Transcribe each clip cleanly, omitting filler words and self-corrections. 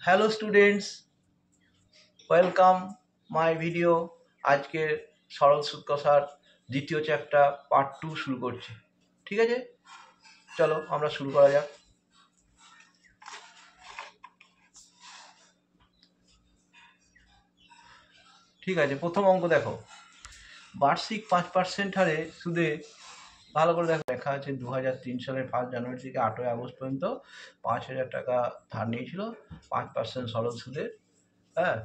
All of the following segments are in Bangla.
Hello students, welcome my video. আজকে সরল সুদ কষার দ্বিতীয় চ্যাপ্টার পার্ট 2 শুরু করছি। ঠিক আছে, চলো আমরা শুরু করা যাক। ঠিক আছে, প্রথম অঙ্ক দেখো। বার্ষিক 5% হারে সুদে, ভালো করে দেখো, লেখা আছে 2003 সালের 1 জানুয়ারি থেকে 8 আগস্ট পর্যন্ত 5,000 টাকা ধার নিয়েছিল 5% সরল সুদের।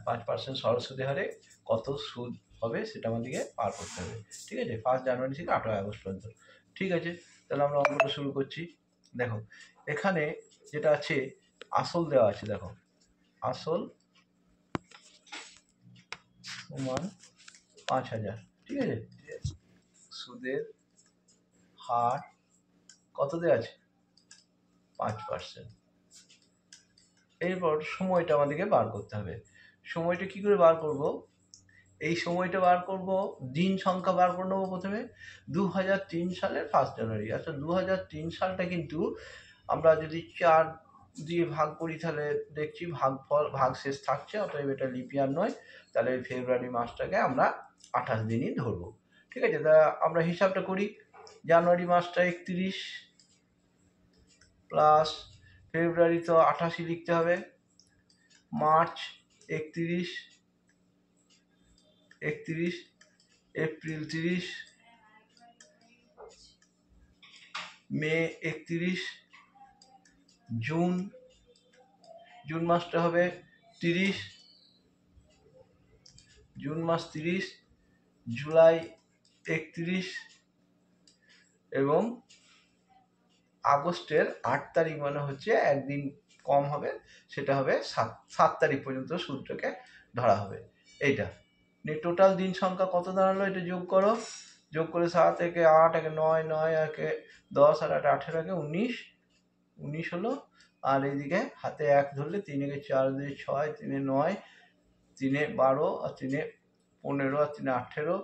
5% সরল সুদের হারে কত সুদ হবে সেটা আমাদেরকে পার করতে হবে। ঠিক আছে, 1 জানুয়ারি থেকে 8 আগস্ট পর্যন্ত। ঠিক আছে, তাহলে আমরা অঙ্কটা শুরু করছি। দেখো, এখানে যেটা আছে আসল দেওয়া আছে। দেখো, আসল সমান 5,000। ঠিক আছে, সুদের হার কত দেওয়া আছে? 5%। এরপর সময়টা আমাদেরকে বার করতে হবে। সময়টা কি করে বার করব? এই সময়টা বার করব, দিন সংখ্যা বার করে নেবো। প্রথমে 2003 সালের 1 জানুয়ারি। আচ্ছা, 2003 সালটা কিন্তু আমরা যদি 4 দিয়ে ভাগ করি তাহলে দেখছি ভাগ শেষ থাকছে, অতএব এটা লিপ ইয়ার নয়। তাহলে ফেব্রুয়ারি মাসটাকে আমরা 28 দিনই ধরবো। ঠিক আছে, তা আমরা হিসাবটা করি। জানুয়ারি মাসটা 31 প্লাস ফেব্রুয়ারি তো 28 লিখতে হবে, মার্চ 31, এপ্রিল 30, মে 31, জুন মাসটা হবে 30, জুন মাস 30, জুলাই 31 এবং আগস্টের 8 তারিখ, মানে হচ্ছে একদিন কম হবে, সেটা হবে 7 তারিখ পর্যন্ত সুদটাকে ধরা হবে। এইটা টোটাল দিন সংখ্যা কত দাঁড়ালো? এটা যোগ করো, যোগ করে 7 একে 8, একে 9, 9 একে 10, আর 8 18 একে 19 হলো। আর এইদিকে হাতে 1 ধরলে 3 একে 4, 2 6, 3 9, 3 12, আর 3 15, আর 3 18,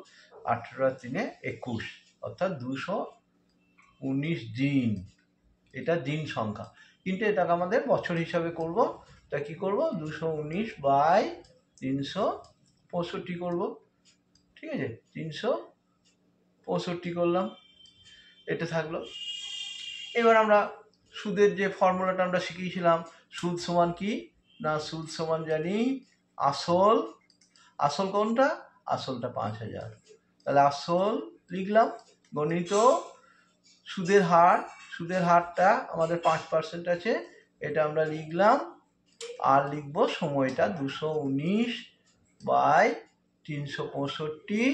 18 আর 3 21, অর্থাৎ 219 দিন। এটা দিন সংখ্যা, কিন্তু এটাকে আমাদের বছর হিসাবে করব। তা কি করব? 219/365 করব। ঠিক আছে, 365 করলাম, এটা থাকলো। এবার আমরা সুদের যে ফর্মুলাটা আমরা শিখিয়েছিলাম, সুদ সমান কি না, সুদ সমান জানি আসল কোনটা? আসলটা 5,000। তাহলে আসল লিখলাম, গণিত সুদের হারটা আমাদের 5% আছে, এটা আমরা লিখলাম। আর লিখবো সময়টা 219/365,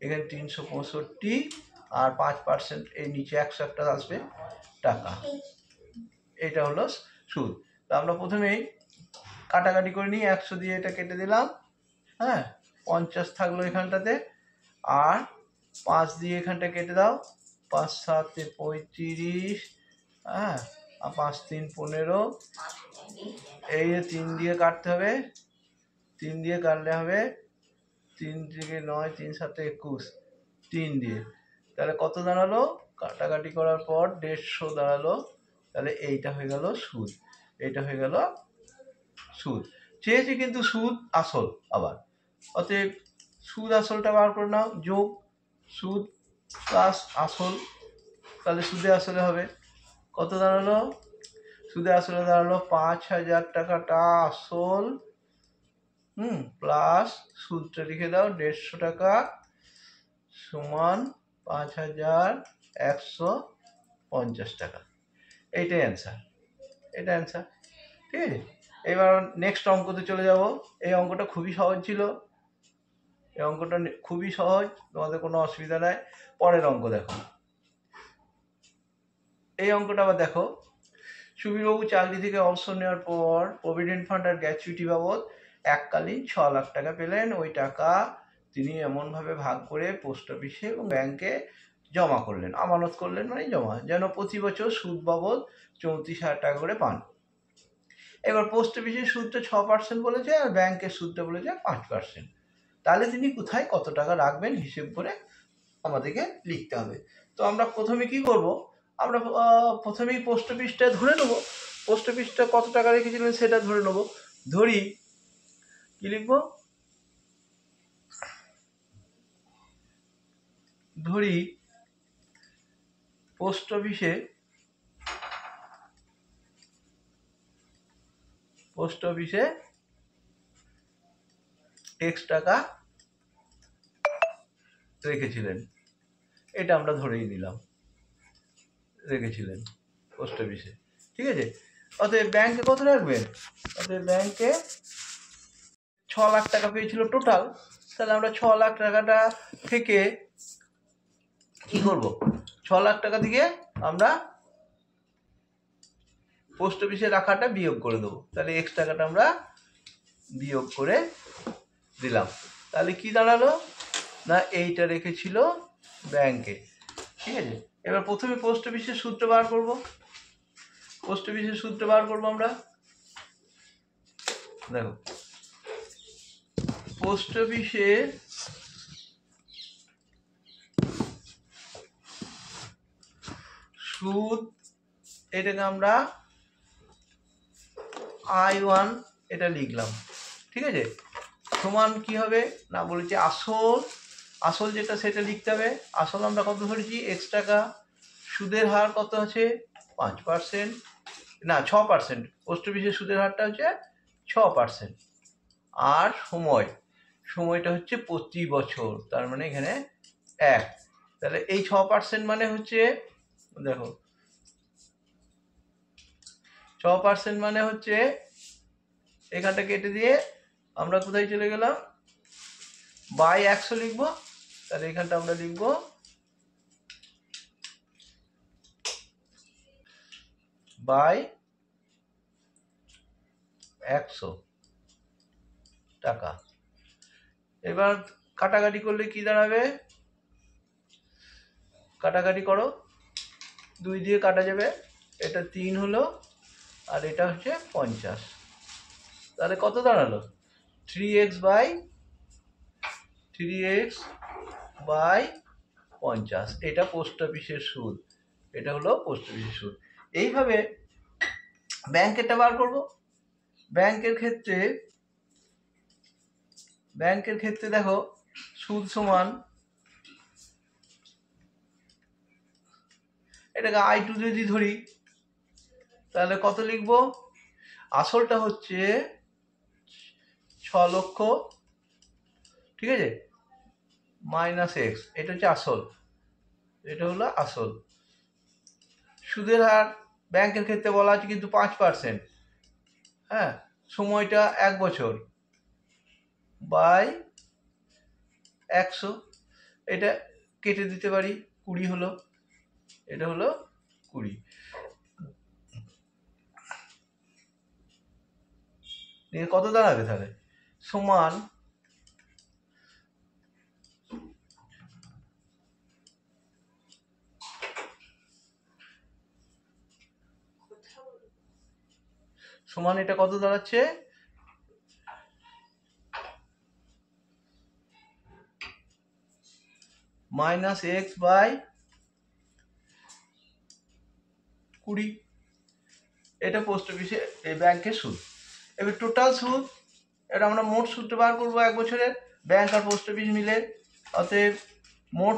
এখানে 365, আর 5% এর নিচে 100 একটা আসবে টাকা। এটা হলো সুদ। তা আমরা প্রথমেই কাটাকাটি করে নিই, 100 দিয়ে এটা কেটে দিলাম। 50 থাকলো এখানটাতে, আর 5 দিয়ে এখানটা কেটে দাও, 5 7 35, আর 5 3 15, এই 3 দিয়ে কাটতে হবে, 3 দিয়ে কাটলে হবে 3 থেকে 9, 3 7 21, 3 দিয়ে। তাহলে কত দাঁড়ালো? কাটাকাটি করার পর 150 দাঁড়ালো। তাহলে এইটা হয়ে গেল সুদ, এইটা হয়ে গেল সুদ। চেয়েছি কিন্তু সুদ আসল আবার, অতএব সুদ আসলটা বার করে নাও, যোগ সুদ প্লাস আসল, তাহলে সুদে আসলে হবে কত দাঁড়ালো? সুদে আসলে দাঁড়ালো 5,000 টাকাটা আসল, প্লাস সুদটা লিখে দাও 150 টাকা সমান 5,150 টাকা। এইটাই অ্যান্সার, এটা অ্যান্সার। ঠিক আছে, এবার নেক্সট অঙ্কতে চলে যাব। এই অঙ্কটা খুবই সহজ ছিল, এই অঙ্কটা খুবই সহজ, তোমাদের কোনো অসুবিধা নাই। পরের অঙ্ক দেখো, এই অঙ্কটা আবার দেখো। সুবীরবাবু চাকরি থেকে অবসর নেওয়ার পর প্রভিডেন্ট ফান্ড আর গ্র্যাচুইটি বাবদ এককালীন 6 লাখ টাকা পেলেন। ওই টাকা তিনি এমনভাবে ভাগ করে পোস্ট অফিসে এবং ব্যাংকে জমা করলেন, আমানত করলেন, মানে জমা, যেন প্রতি বছর সুদ বাবদ 34,000 টাকা করে পান। এবার পোস্ট অফিসের সুদটা 6% বলেছে, আর ব্যাংকের সুদটা বলেছে 5%। তাহলে তিনি কোথায় কত টাকা রাখবেন হিসেব করে আমাদেরকে লিখতে হবে। তো আমরা প্রথমে কি করব? আমরা প্রথমেই পোস্ট অফিসটা ধরে নেবো, পোস্ট অফিসটা কত টাকা রেখেছিলেন সেটা ধরে নেবো। ধরি কি লিখবো, ধরি পোস্ট অফিসে X টাকা রেখেছিলেন, এটা আমরা ধরেই নিলাম, রেখেছিলেন পোস্ট অফিসে। ঠিক আছে, অতএব ব্যাংকে কত রাখবেন, অতএব ব্যাংকে 6 লাখ টাকা পেয়েছিল টোটাল, তাহলে আমরা 6 লাখ টাকাটা থেকে কি করব, 6 লাখ টাকা থেকে আমরা পোস্ট অফিসে রাখাটা বিয়োগ করে দেবো, তাহলে X টাকাটা আমরা বিয়োগ করে দিলাম। তাহলে কি দাঁড়ালো না, এইটা রেখেছিল ব্যাংকে। ঠিক আছে, এবার প্রথমে পোস্ট অফিসের সূত্র বার করব। পোস্ট অফিসের সূত্র বার করবো আমরা, দেখো পোস্ট অফিসে সুদ, এটাকে আমরা I1 এটা লিখলাম। ঠিক আছে, সমান কি হবে না, বলেছি আসল যেটা সেটা লিখতে হবে। আসল আমরা কত ধরেছি, X টাকা, সুদের হার কত আছে 5%, না 6%, পোস্ট অফিসের সুদের হারটা হচ্ছে 6%, আর সময়টা হচ্ছে 25 বছর, তার মানে এখানে 1। তাহলে এই 6% মানে হচ্ছে, দেখো 6% মানে হচ্ছে, এখানটা কেটে দিয়ে আমরা কোথায় চলে গেলাম, বাই 100 লিখবো। তাহলে এখানটা আমরা লিখবো বাই 100 টাকা। এবার কাটাকাটি করলে কি দাঁড়াবে, কাটাকাটি করো, 2 দিয়ে কাটা যাবে, এটা 3 হলো, আর এটা হচ্ছে 50। তাহলে কত দাঁড়ালো, 3x বাই 50। এটা পোস্ট অফিসের সুদ, এটা হলো পোস্ট অফিসের সুদ। এইভাবে ব্যাংকেরটা বার করব। ব্যাংকের ক্ষেত্রে দেখো সুদ সমান, এটাকে I2 যদি ধরি তাহলে কত লিখবো, আসলটা হচ্ছে 6 লক্ষ, ঠিক আছে, মাইনাস X, এটা হচ্ছে আসল, এটা হলো আসল। সুদের হার ব্যাংকের ক্ষেত্রে বলা আছে কিন্তু 5%, হ্যাঁ, সময়টা 1 বছর, বাই 100, এটা কেটে দিতে পারি, 20 হলো, এটা হলো 20। কত দাঁড়াবে তাহলে, সমান এটা কত দাঁড়াচ্ছে, মাইনাস X বাই 20। এটা পোস্ট অফিসে এই ব্যাংকের সুদ। এবার টোটাল সুদ, এটা আমরা মোট সুদটা বার করবো 1 বছরের, ব্যাংক আর পোস্ট অফিস মিলে। অতএব মোট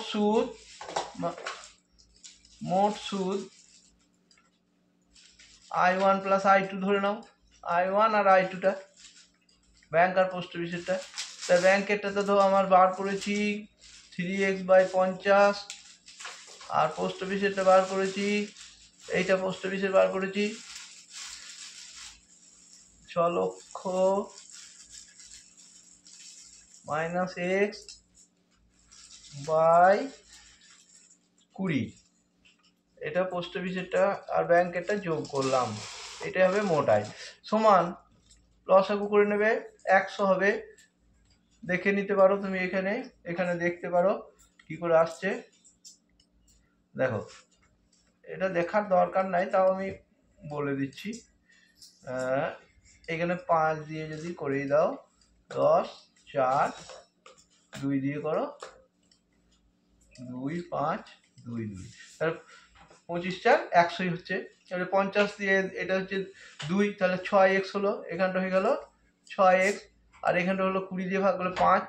সুদ I1 প্লাস I2 ধরে নাও, I1 আর I2টা ব্যাংক আর পোস্ট অফিসেরটা। তা ব্যাংকেরটা তো আমার বার করেছি 3x বাই 50, আর পোস্ট অফিসেরটা বার করেছি, এইটা পোস্ট অফিসের বার করেছি 6 লক্ষ মাইনাস X বাই 20, এটা পোস্ট অফিসেরটা আর ব্যাংকেরটা যোগ করলাম, এটা হবে মোট আয়, সমান লসাগু করে নেবে, 100 হবে, দেখে নিতে পারো তুমি, এখানে দেখতে পারো কি করে আসছে। দেখো এটা দেখার দরকার নাই, তাও আমি বলে দিচ্ছি, এখানে 5 দিয়ে যদি করেই দাও, 10, 4, 2 দিয়ে করো, 2, 5, 2, 2, তাহলে 25, 4, 100 হচ্ছে। তাহলে 50 দিয়ে এটা হচ্ছে 2, তাহলে 6x হলো, এখানটা হয়ে গেল 6x, আর এখানটা হলো 20 দিয়ে ভাগ করলে 5,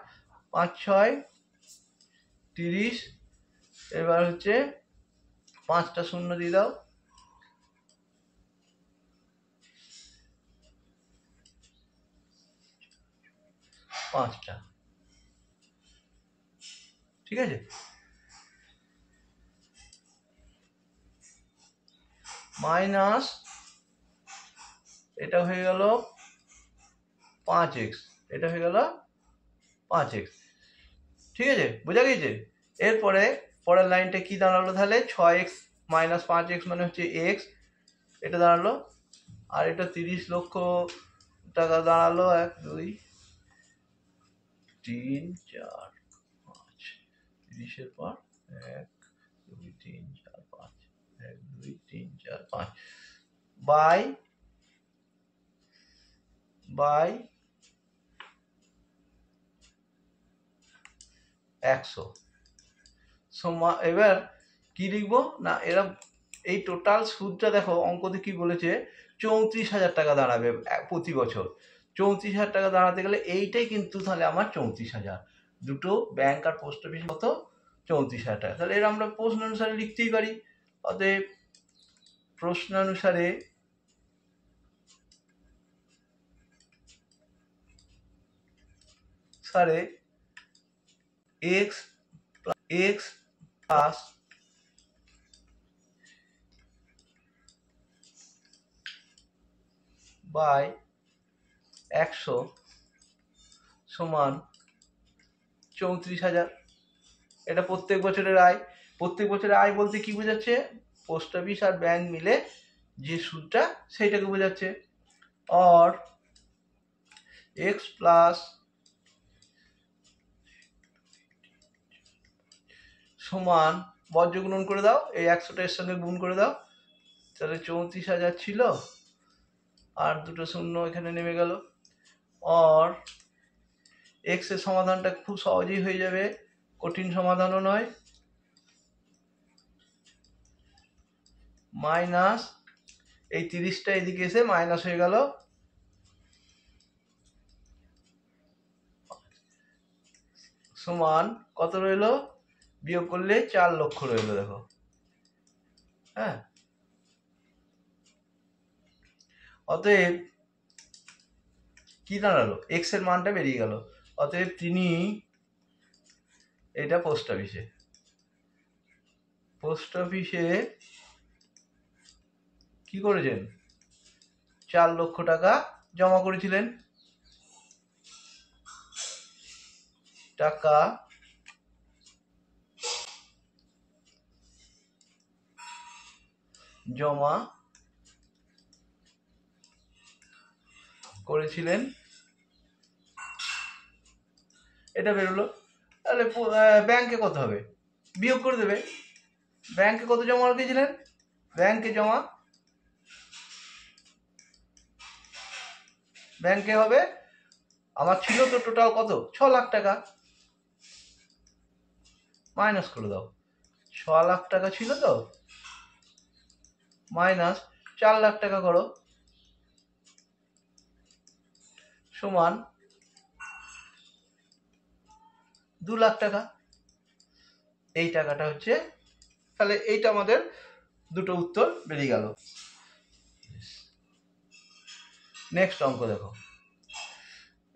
5 6 30। এবার হচ্ছে 5টা শূন্য দিয়ে দাও, 5টা, ঠিক আছে। মাইনাস এটা হয়ে গেল 5x, এটা হয়ে গেল 5x, ঠিক আছে, বোঝা গেছে। এরপরে পরের লাইনটা কি দাঁড়ালো তাহলে, 6x মাইনাস 5x মানে হচ্ছে x, এটা দাঁড়ালো। আর এটা 30 লক্ষ টাকা দাঁড়ালো, 1 2 3 4 5, 30-এর পর 1 2 3 4 5, 1 2 3 4 5 বাই 100 সোমা। এবার কি লিখবো না, এরা এই টোটাল সুদটা দেখো অঙ্কতে কি বলেছে, 34,000 টাকা দাঁড়াবে প্রতি বছর। 34,000 টাকা দাঁড়াতে গেলে এইটাই কিন্তু তাহলে আমার 34,000, দুটো ব্যাংক আর পোস্ট অফিস কত, 34,000 টাকা। তাহলে এর আমরা প্রশ্ন অনুসারে লিখতেই পারি। অতএব প্রশ্নানুসারে x প্লাস বাই 100 সমান 34,000। এটা প্রত্যেক বছরের আয়। প্রত্যেক বছরের আয় বলতে কি বোঝাচ্ছে, পোস্ট অফিস আর ব্যাংক মিলে যে সুদটা সেইটাকে বোঝাচ্ছে। আর x প্লাস সমান বর্জ্য গুণন করে দাও, এই 100টা এর সঙ্গে গুণ করে দাও, তাহলে 34,000 ছিল আর দুটো শূন্য এখানে নেমে গেল। আর এক্স এর সমাধানটা খুব সহজেই হয়ে যাবে, কঠিন সমাধানও নয়। মাইনাস এই 30টা এদিকে এসে মাইনাস হয়ে গেল, সমান কত রইল, বিয়োগ করলে 4 লক্ষ রইল, দেখো। হ্যাঁ, অতএব কি দাঁড়ালো, এক্স এর মানটা বেরিয়ে গেল। অতএব তিনি এটা পোস্ট অফিসে কি করেছেন, 4 লক্ষ টাকা জমা করেছিলেন। টাকা জমা করেছিলেন, এটা বেরোলো। তাহলে ব্যাংকে কত হবে, বিয়োগ করে দেবে। ব্যাংকে কত জমা রেখেছিলেন, ব্যাংকে হবে আমার ছিল তো টোটাল কত, 6 লাখ টাকা, মাইনাস করে দাও। 6 লাখ টাকা ছিল তো, মাইনাস 4 লাখ টাকা করো, সমান 2 লাখ টাকা। এই টাকাটা হচ্ছে, তাহলে এইটা আমাদের দুটো উত্তর বেরিয়ে গেল। নেক্সট অঙ্ক দেখো।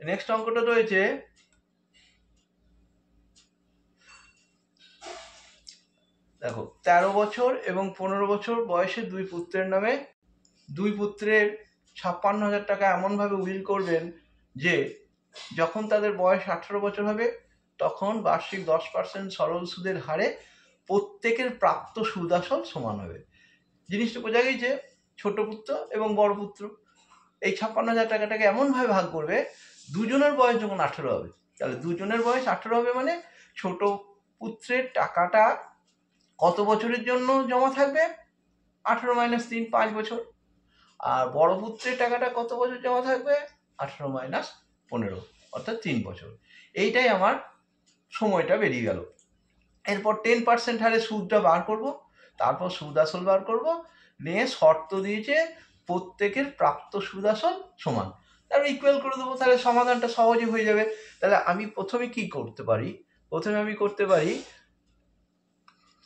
নেক্সট অঙ্কটা রয়েছে, দেখো 13 বছর এবং 15 বছর বয়সে দুই পুত্রের নামে, দুই পুত্রের 56,000 টাকা এমনভাবে উইল করবেন যে যখন তাদের বয়স 18 বছর হবে তখন বার্ষিক 10% সরল সুদের হারে প্রত্যেকের প্রাপ্ত সুদ আসল সমান হবে। জিনিসটা বোঝা গেছে, ছোট পুত্র এবং বড় পুত্র এই 56,000 টাকাটাকে এমনভাবে ভাগ করবে, দুজনের বয়স যখন 18 হবে, তাহলে দুজনের বয়স 18 হবে মানে ছোট পুত্রের টাকাটা কত বছরের জন্য জমা থাকবে, 18 - 3 5 বছর। আর বড় পুত্রের টাকাটা কত বছর জমা থাকবে, 18 - 15 অর্থাৎ 3 বছর। এইটাই আমার সময়টা বেরিয়ে গেল। এরপর 10% হারে সুদটা বার করব, তারপর সুদ আসল বার করব, নিয়ে শর্ত দিয়েছে প্রত্যেকের প্রাপ্ত সুদ আসল সমান। তারপরে ইকুয়াল করে দেবো, তাহলে সমাধানটা সহজে হয়ে যাবে। তাহলে আমি প্রথমে কি করতে পারি, প্রথমে আমি করতে পারি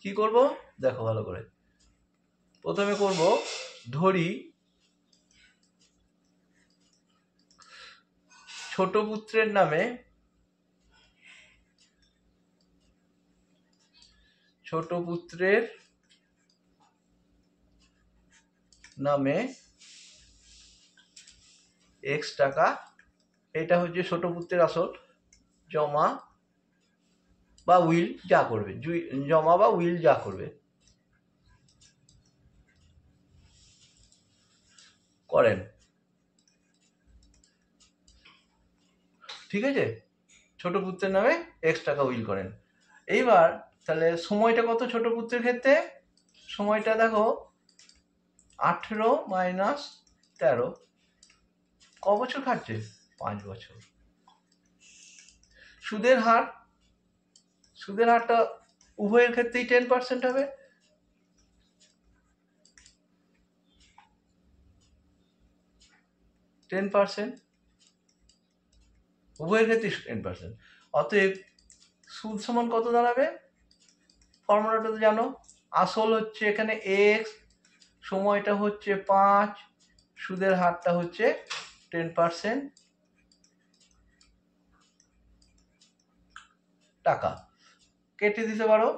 কি করব দেখো ভালো করে। প্রথমে করব, ধরি ছোট পুত্রের নামে x টাকা, এটা হচ্ছে ছোট পুত্রের আসল, জমা বা উইল যা করবে, জমা বা উইল যা করবে করেন, ঠিক আছে। ছোট পুত্রের নামে x টাকা উইল করেন। এইবার তাহলে সময়টা কত ছোট পুত্রের ক্ষেত্রে, সময়টা দেখো 18 মাইনাস 13, ক বছর খাটছে, 5 বছর। সুদের হারটা উভয়ের ক্ষেত্রেই 10% হবে, উভয়ের ক্ষেত্রে 10%। অতএব সুদ সমান কত দাঁড়াবে, ফর্মুলাটা তো জানো, আসল হচ্ছে এখানে x, সময়টা হচ্ছে 5, সুদের হারটা হচ্ছে 10% টাকা। কেটে দিতে পারো,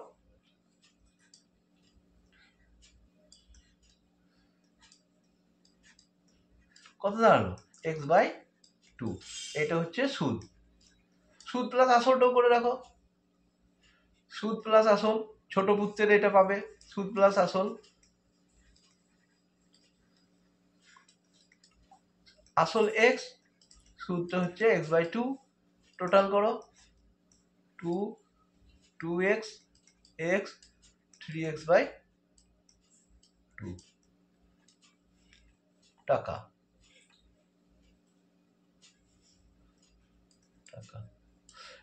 কত দাঁড়ালো, x/2। এটা হচ্ছে সুদ প্লাস আসলটাও করে রাখো, সুদ প্লাস আসল, ছোট পুত্রের এটা পাবে, সুদ প্লাস আসল, আসল x, সুদটা হচ্ছে x/2, টোটাল করো 2x, 3x/2 টাকা।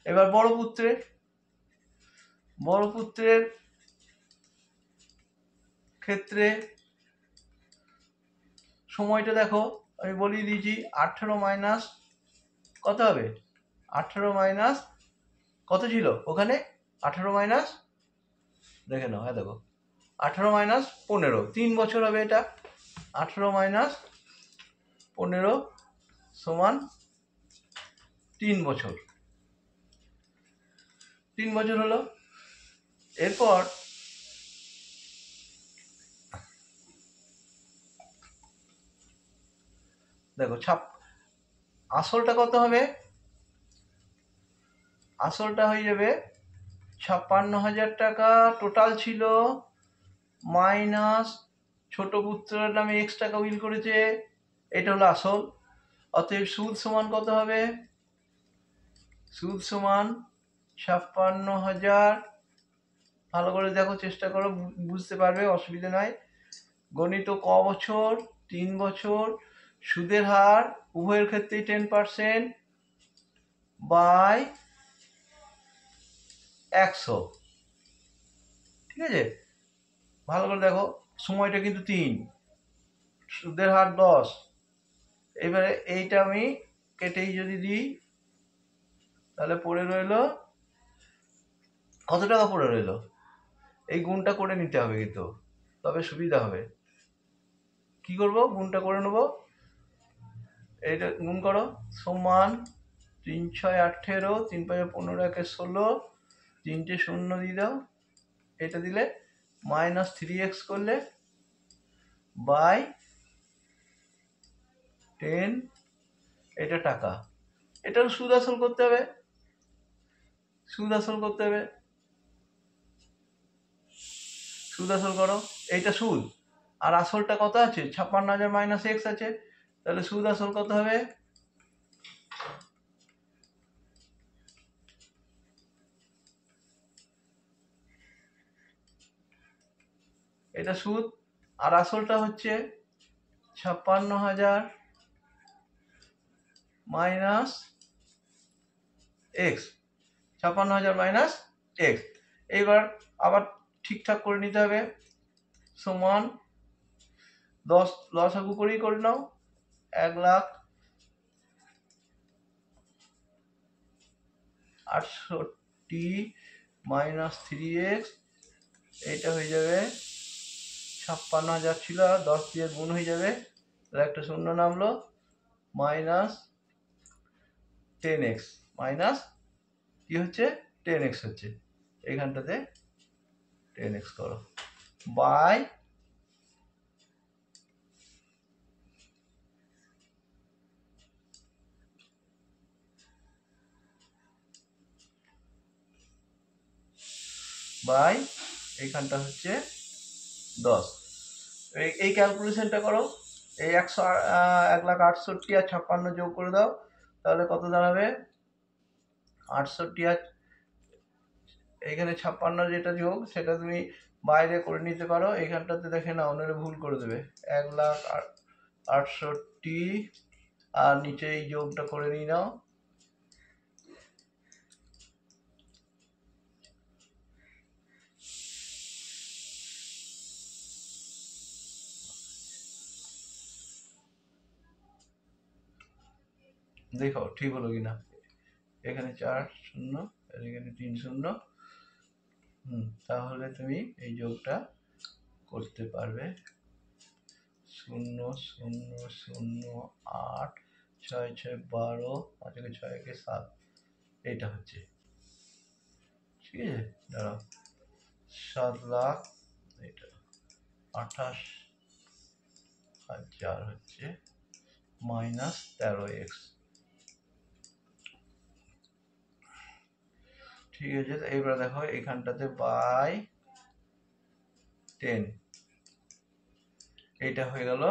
এবার বড় পুত্রের ক্ষেত্রে সময়টা দেখো, আমি বলিয়ে দিয়েছি, 18 মাইনাস কত হবে, 18 মাইনাস কত ছিল ওখানে, 18 মাইনাস দেখে নাও, হ্যাঁ দেখো 18 মাইনাস 15, 3 বছর হবে এটা, 18 মাইনাস 15 সমান 3 বছর, 3 বছর হলো। এরপর দেখো আসলটা কত হবে, আসলটা হয়ে যাবে 56,000 টাকা টোটাল ছিল, মাইনাস ছোট পুত্রের নামে x টাকা উইল করেছে, এটা হলো আসল। অতএব সুদ সমান কত হবে, সুদ সমান 56,000, ভালো করে দেখো, চেষ্টা করো, বুঝতে পারবে, অসুবিধা নাই। গণিত ক বছর, 3 বছর, সুদের হার উভয়ের ক্ষেত্রেই 10% বাই 100, ঠিক আছে। ভালো করে দেখো, সময়টা কিন্তু 3, সুদের হার 10। এবারে এইটা আমি কেটেই যদি দিই, তাহলে পড়ে রইল কত টাকা, পড়ে রইল, এই গুণটা করে নিতে হবে কিন্তু, তবে সুবিধা হবে। কি করব, গুণটা করে নেব, এইটা গুণ করো, সমান 3 6 18, 3 5 15, 1 16, 3টে শূন্য দিয়ে দাও, এটা দিলে মাইনাস 3x করলে বাই 10, এটা টাকা। এটার সুদ আসল করতে হবে, সুদ আসল করো, এইটা সুদ, আর আসলটা কত আছে, 56,000 মাইনাস x আছে, তাহলে সুদ আসল কত হবে, এটা সুদ, আর আসলটা হচ্ছে 56,000 মাইনাস এক্স, 56,000 মাইনাস এক্স। এইবার আবার ঠিকঠাক করে নিতে হবে, সমান 10 লসাগু করেই করে নাও, 1,00,000 68 মাইনাস 3x, এইটা হয়ে যাবে 56,000 ছিল, আর 10 দিয়ে গুণ হয়ে যাবে, তাহলে একটা শূন্য নামলো, মাইনাস 10x, মাইনাস কি হচ্ছে 10x হচ্ছে, এইখানটাতে 10x করো, বাই এইখানটা হচ্ছে 10। এই ক্যালকুলেশনটা করো, এই 1,68,000 আর 56 যোগ করে দাও, তাহলে কত দাঁড়াবে, 68 আর এইখানে 56 যেটা যোগ সেটা তুমি বাইরে করে নিতে পারো, এইখানটাতে দেখে নাও, নাহলে ভুল করে দেবে। 1,68,000 আর নিচে এই যোগটা করে নিয়ে নাও, দেখো ঠিক হলো কিনা, এখানে 4 শূন্য আর এখানে 3 শূন্য, তাহলে তুমি এই যোগটা করতে পারবে, 0 0 0 8 6 6 12 5 6 1 7, এইটা হচ্ছে, ঠিক আছে, দাঁড়াও, 7 লাখ, এটা 28,000 হচ্ছে, মাইনাস 13x, ঠিক আছে। এবার দেখো এখানটাতে বাই 10, এইটা হয়ে গেল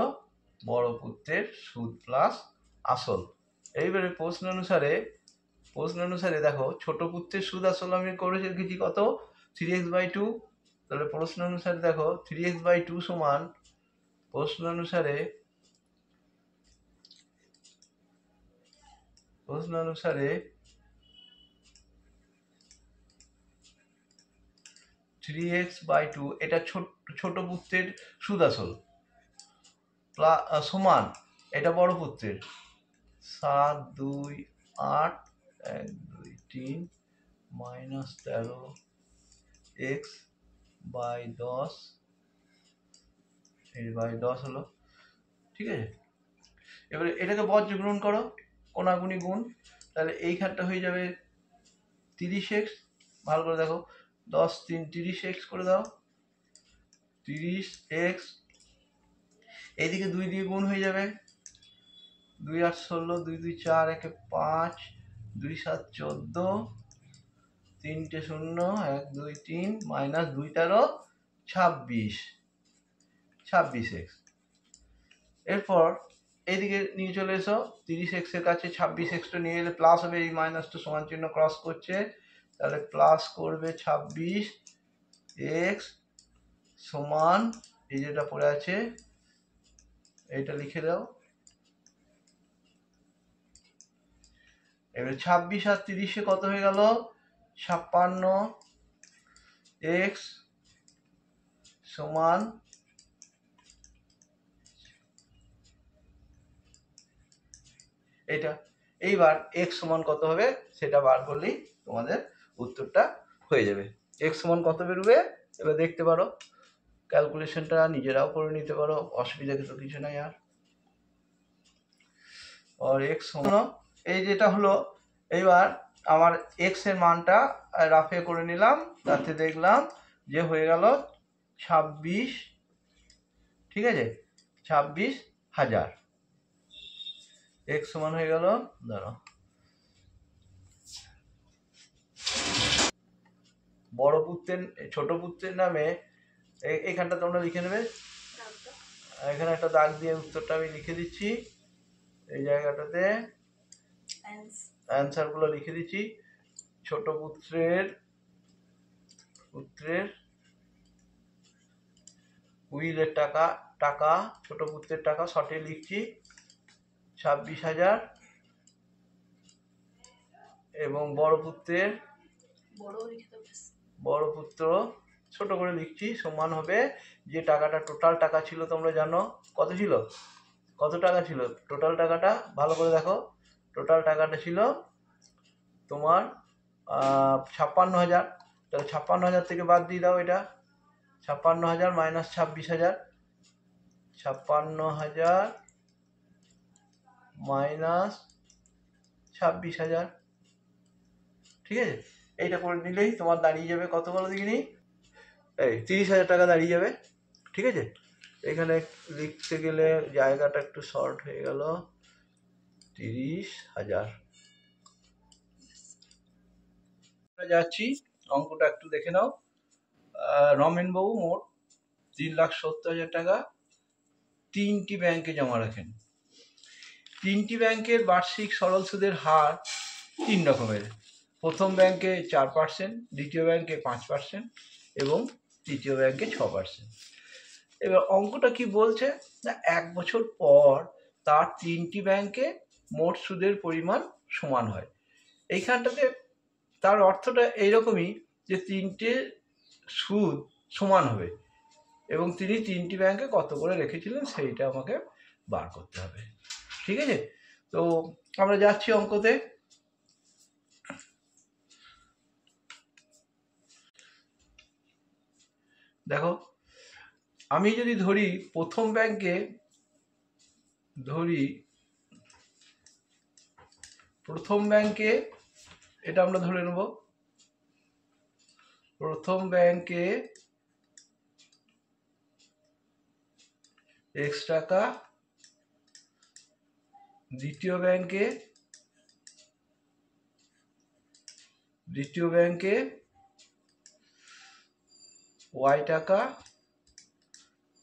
বড় পুত্রের সুদ প্লাস আসল। এইবারে প্রশ্ন অনুসারে দেখো ছোট পুত্রের সুদ আসল আমি করে রেখেছি কত, 3x/2, তাহলে প্রশ্ন অনুসারে দেখো 3x/2 সমান, প্রশ্ন অনুসারে 3x/2, এটা ছোট পুত্রের সুদ আসল সমান এটা বড় পুত্রের 7 2 8 1 2 3 মাইনাস 13x বাই 10, এই বাই 10 হলো, ঠিক আছে। এবারে এটাকে বজ্র গ্রহণ করো, কোনাগুনি গুণ, তাহলে এইখানটা হয়ে যাবে 30x, ভালো করে দেখো, 10 3 30x করে দাও, 30x, এইদিকে 2 দিয়ে গুণ হয়ে যাবে, 2 8 16, 2 2 4 1 5, 2 7 14, 3 0 1 2 3 মাইনাস 2 13 26x। এরপর এইদিকে নিয়ে চলে এসো, 30x এর কাছে 26xটা নিয়ে এলে প্লাস হবে, এই মাইনাসটা সমান চিহ্ন ক্রস করছে, তাহলে প্লাস করবে 26x সমান, এই যেটা পড়ে আছে এইটা লিখে দাও। এবার 26 আর 30-এ কত হয়ে গেল, 56x সমান এটা। এইবার x সমান কত হবে সেটা বার করলেই তোমাদের উত্তরটা হয়ে যাবে। x সমান কত বেরোবে এবার দেখতে পারো, ক্যালকুলেশনটা নিজেরাও করে নিতে পারো, অসুবিধা তো কিছু নাই। আর x সমান এই যেটা হলো, এইবার আমার x এর মানটা রাফে করে নিলাম, তাতে দেখলাম যে হয়ে গেল 26, ঠিক আছে, 26,000, x সমান হয়ে গেল, দাঁড়াও, বড় পুত্রের ছোট পুত্রের নামে এইখানটা তোমরা লিখে নেবে, এখানে একটা দাগ দিয়ে উত্তরটা আমি লিখে দিচ্ছি, এই জায়গাটাতে অ্যান্সার গুলো লিখে দিচ্ছি। ছোট পুত্রের উইলের টাকা ছোট পুত্রের টাকা শর্টে লিখছি 26,000, এবং বড় পুত্র ছোট করে লিখছি, সমান হবে যে টাকাটা টোটাল টাকা ছিল, তোমরা জানো কত ছিল, কত টাকা ছিল টোটাল টাকাটা, ভালো করে দেখো, টোটাল টাকাটা ছিল তোমার 56,000, তাহলে 56,000 থেকে বাদ দিয়ে দাও এটা, 56,000 মাইনাস 26,000, 56,000 মাইনাস 26,000, ঠিক আছে? এইটা করে নিলেই তোমার দাঁড়িয়ে যাবে কত বলো দেখিনি, এই 30,000 টাকা দাঁড়িয়ে যাবে, ঠিক আছে? এখানে লিখতে গেলে জায়গাটা একটু শর্ট হয়ে গেল, 30,000। যাচ্ছি, অঙ্কটা একটু দেখে নাও। রমেনবাবু মোট 3,70,000 টাকা 3টি ব্যাংকে জমা রাখেন। 3টি ব্যাংকের বার্ষিক সরল সুদের হার 3 রকমের, প্রথম ব্যাংকে 4%, দ্বিতীয় ব্যাংকে 5% এবং তৃতীয় ব্যাংকে 6%। এবার অঙ্কটা কি বলছে না, 1 বছর পর তার 3টি ব্যাংকে মোট সুদের পরিমাণ সমান হয়। এইখানটাতে তার অর্থটা এইরকমই যে 3টে সুদ সমান হবে এবং তিনি 3টি ব্যাংকে কত করে রেখেছিলেন সেইটা আমাকে বার করতে হবে, ঠিক আছে? তো আমরা যাচ্ছি অঙ্কতে। দেখো, আমি যদি ধরি প্রথম ব্যাংকে, এটা আমরা ধরে নেব, প্রথম ব্যাংকে x টাকা, দ্বিতীয় ব্যাংকে y টাকা,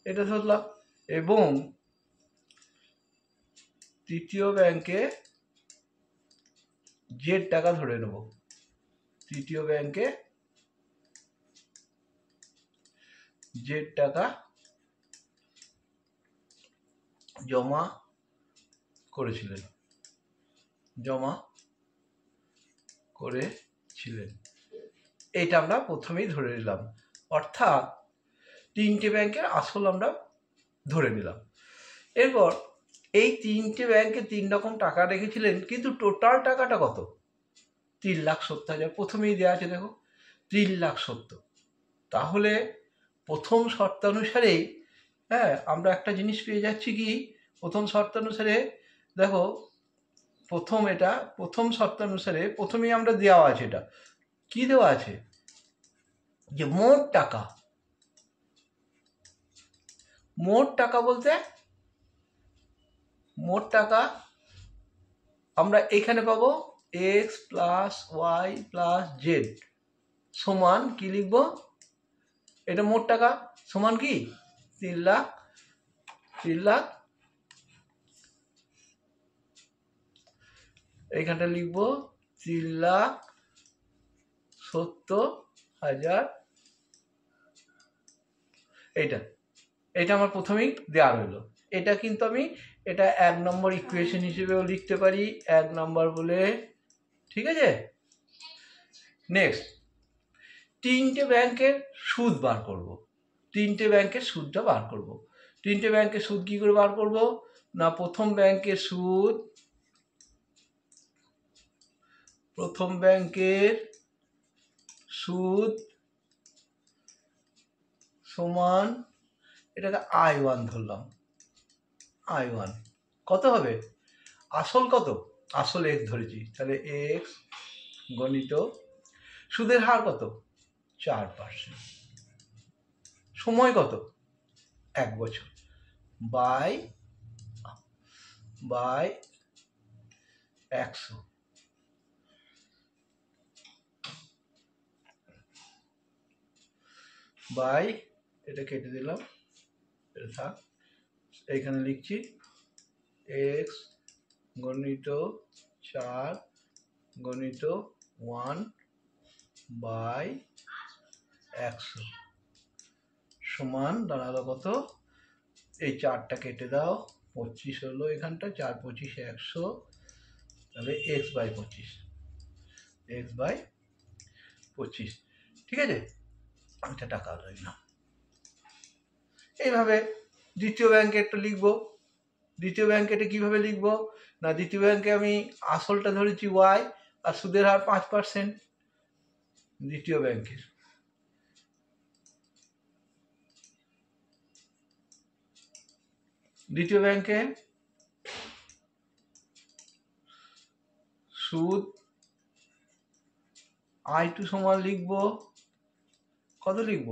এটা ধরলাম, এবং তৃতীয় ব্যাংকে z টাকা ধরে নেব, তৃতীয় ব্যাংকে z টাকা জমা করেছিলেন, এইটা আমরা প্রথমেই ধরে নিলাম, অর্থাৎ 3টে ব্যাংকের আসল আমরা ধরে নিলাম। এরপর এই 3টে ব্যাংকে 3 রকম টাকা রেখেছিলেন, কিন্তু টোটাল টাকাটা কত, 3,70,000 প্রথমেই দেওয়া আছে, দেখো 3,70,000। তাহলে প্রথম শর্তানুসারেই আমরা একটা জিনিস পেয়ে যাচ্ছি কি, প্রথম শর্তানুসারে দেখো, প্রথম শর্তানুসারে প্রথমেই আমরা দেওয়া আছে, এটা কি দেওয়া আছে যে মোট টাকা বলতে আমরা এখানে পাবো x plus y plus z সমান কি লিখবো, এটা মোট টাকা সমান কি 3 লাখ, এইখানটা লিখবো 3,70,000। এটা আমার প্রথমেই দেওয়া রইলো। এটা কিন্তু আমি এটা 1 নম্বর ইকুয়েশন হিসেবেও লিখতে পারি, 1 নম্বর বলে, ঠিক আছে? নেক্সট, 3টে ব্যাংকের সুদ বার করব, 3টে ব্যাংকের সুদটা বার করব। 3টে ব্যাংকের সুদ কি করে বার করব না, প্রথম ব্যাংকের সুদ সমান, এটাকে I1 ধরলাম, I1 কত হবে, আসল কত, আসল x ধরেছি, তাহলে x গণিত সুদের হার কত 4%, সময় কত 1 বছর, বাই 100, বাই, এটা কেটে দিলাম, এটা থাক, এইখানে লিখছি x গণিত 4 গণিত 1 বাই 100 সমান দাঁড়ালো কত, এই 4টা কেটে দাও, 25 হলো, এখানটা 4 25 100, তাহলে x বাই 25, ঠিক আছে? এটা টাকা রইলাম। এইভাবে দ্বিতীয় ব্যাংকে একটা লিখবো, দ্বিতীয় ব্যাংকে এটা কিভাবে লিখবো না, দ্বিতীয় ব্যাংকে আমি আসলটা ধরেছি y আর সুদের হার 5%, দ্বিতীয় ব্যাংকের। দ্বিতীয় ব্যাংকে সুদ I2 সমান লিখব, কত লিখব,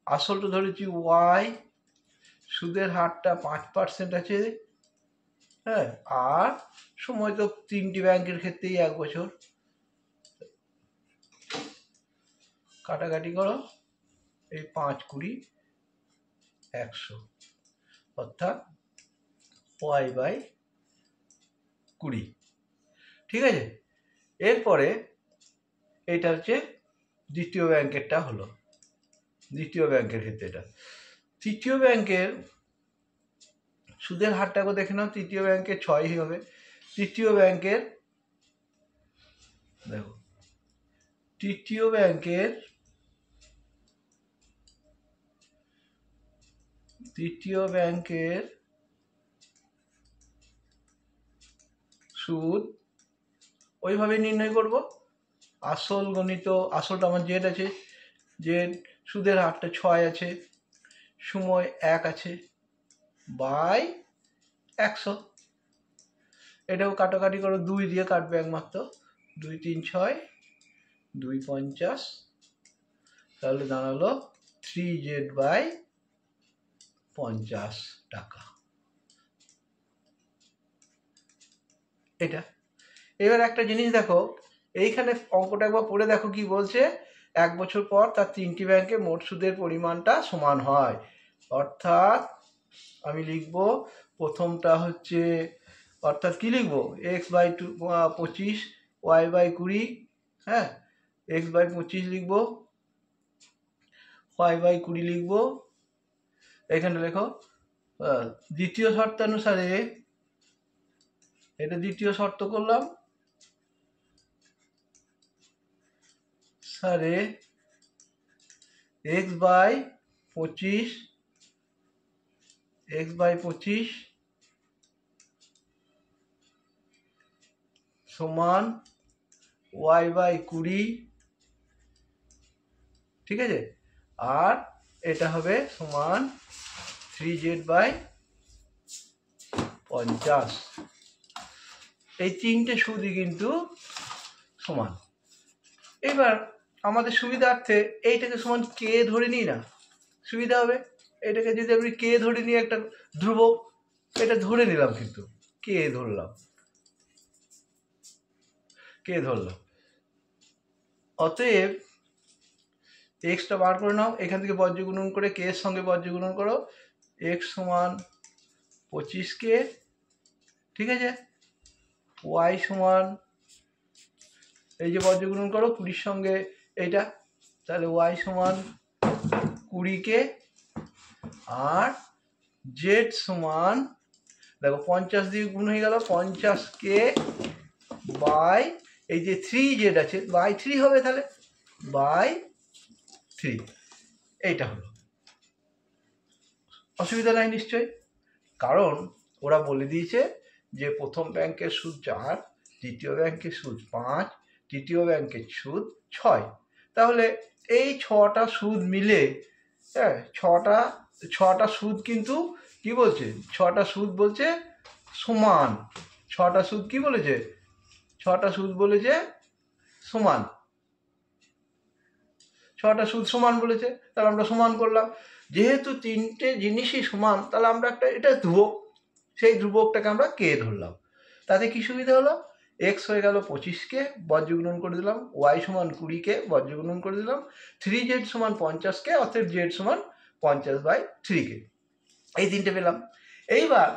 আসলটা ধরেছি y, সুদের হারটা 5% আছে, হ্যাঁ, আর সময় তো তিনটি ব্যাংকের ক্ষেত্রেই 1 বছর, কাটাকাটি করো, এই 5 20 100, অর্থাৎ y/20। ঠিক আছে, এরপরে এটা হচ্ছে দ্বিতীয় ব্যাংকেরটা হলো, দ্বিতীয় ব্যাংকের ক্ষেত্রে এটা। তৃতীয় ব্যাংকের সুদের হারটাকে দেখে নাও, তৃতীয় ব্যাংকের 6 হবে। তৃতীয় ব্যাংকের দেখো, তৃতীয় ব্যাংকের সুদ ওইভাবে নির্ণয় করব। আসল গণিত, আসলটা আমার জেড আছে, জেড, সুদের হারটা 6 আছে, সময় 1 আছে, বাই 100। এটাও কাটাকাটি করো, 2 দিয়ে কাটবে একমাত্র, 2 3 6, 2 50, তাহলে দাঁড়ালো 3z/50 টাকা। এটা এবার একটা জিনিস দেখো, এইখানে অঙ্কটা একবার পড়ে দেখো কি বলছে, 1 বছর পর তার 3টি ব্যাংকে মোট সুদের পরিমাণটা সমান হয়। অর্থাৎ আমি লিখব, প্রথমটা হচ্ছে, অর্থাৎ কি লিখব, x/25, y/20, হ্যাঁ, x/25 লিখব, y/20 লিখব। এখানে লেখো দ্বিতীয় শর্তানুসারে, এটা দ্বিতীয় শর্ত করলাম, সারে x/25 সমান y/20, ঠিক আছে, আর এটা হবে সমান 3z/50। এই তিনটে সুদই কিন্তু সমান। এবার আমাদের সুবিধার্থে এইটাকে সমান কে ধরে নিই না, সুবিধা হবে। এটাকে যদি আমি কে ধরে নিই, একটা ধ্রুবক, এটা ধরে নিলাম, কিন্তু কে ধরলাম, অতএব এক্সটা বার করে নাও, এখান থেকে বর্জ্য গুণন করে কে এর সঙ্গে বর্জ্য গুণন করো, এক্স সমান 25k, ঠিক আছে, ওয়াই সমান, এই যে বর্জ্য গুণন করো 20 সঙ্গে এইটা, তাহলে ওয়াই সমান 20k, আর জেড সমান, দেখো 50 দিয়ে গুণ হয়ে গেল, 50k বাই, এই যে 3z আছে, বাই 3 হবে, তাহলে বাই 3, এইটা হলো। অসুবিধা নাই নিশ্চয়, কারণ ওরা বলে দিয়েছে যে প্রথম ব্যাংকের সুদ 4, দ্বিতীয় ব্যাংকের সুদ 5, তৃতীয় ব্যাংকের সুদ 6। তাহলে এই 6টা সুদ মিলে, হ্যাঁ, 6টা সুদ কিন্তু কি বলছে, 6টা সুদ বলছে সমান, 6টা সুদ কি বলেছে, 6টা সুদ বলেছে সমান, 6টা সুদ সমান বলেছে, তাহলে আমরা সমান করলাম। যেহেতু তিনটে জিনিসই সমান, তাহলে আমরা একটা, এটা ধ্রুবক, সেই ধ্রুবকটাকে আমরা কে ধরলাম। তাতে কি সুবিধা হলো, এক্স হয়ে গেল 25k, বর্জ্য গুণন করে দিলাম, ওয়াই সমান 20k, বর্জ্য গুণন করে দিলাম, 3z সমান 50k, অর্থাৎ z সমান 50/3k, এই তিনটে পেলাম। এইবার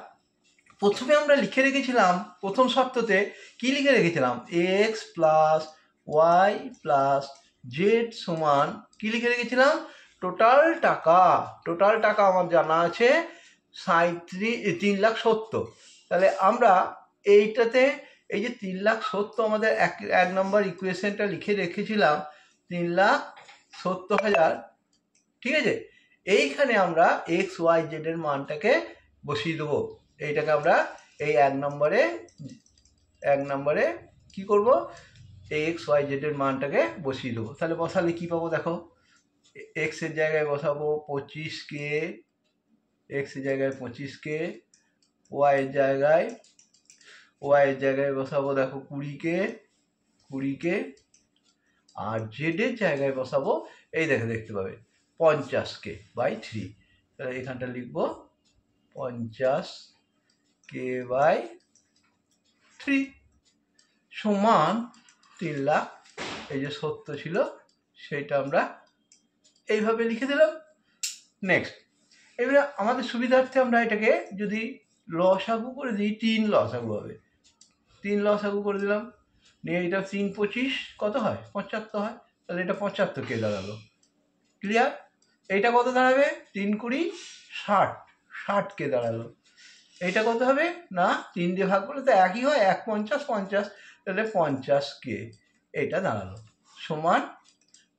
প্রথমে আমরা লিখে রেখেছিলাম, প্রথম শর্ততে কি লিখে রেখেছিলাম, x plus y plus z সমান, কি লিখে রেখেছিলাম, টোটাল টাকা আমার জানা আছে 3,70,000। তাহলে আমরা এইটাতে, এই যে 3,70,000 আমাদের এক নম্বর ইকুয়েশনটা লিখে রেখেছিলাম 3,70,000, ঠিক আছে, এইখানে আমরা এক্স ওয়াই জেড এর মানটাকে বসিয়ে দেবো। এইটাকে আমরা এই এক নম্বরে কি করব, এই এক্স ওয়াই জেড এর মানটাকে বসিয়ে দেবো। তাহলে বসালে কি পাবো দেখো, এক্স এর জায়গায় বসাবো 25K, এক্স এর জায়গায় 25K, ওয়াই এর জায়গায় বসাবো দেখো 20K, আর জেড এর জায়গায় বসাবো এই দেখতে পাবে 50K/3। তাহলে এখানটা লিখবো 50K/3 সমান 3 লাখ। এই যে সত্য ছিল সেটা আমরা এইভাবে লিখে দিলাম। নেক্সট, এবারে আমাদের সুবিধার্থে আমরা এটাকে যদি লসাগু করে দিই, 3 লসাগু হবে, 3 লসাগু করে দিলাম, নিয়ে এটা 3 25 কত হয় 75 হয়, তাহলে এটা 75K দাঁড়ালো। ক্লিয়ার? এইটা কত দাঁড়াবে 3 20 60, 60K দাঁড়ালো। এইটা কত হবে না 3 দিয়ে ভাগ করলে তো একই হয়, 1 50 50, তাহলে 50K এইটা দাঁড়ালো সমান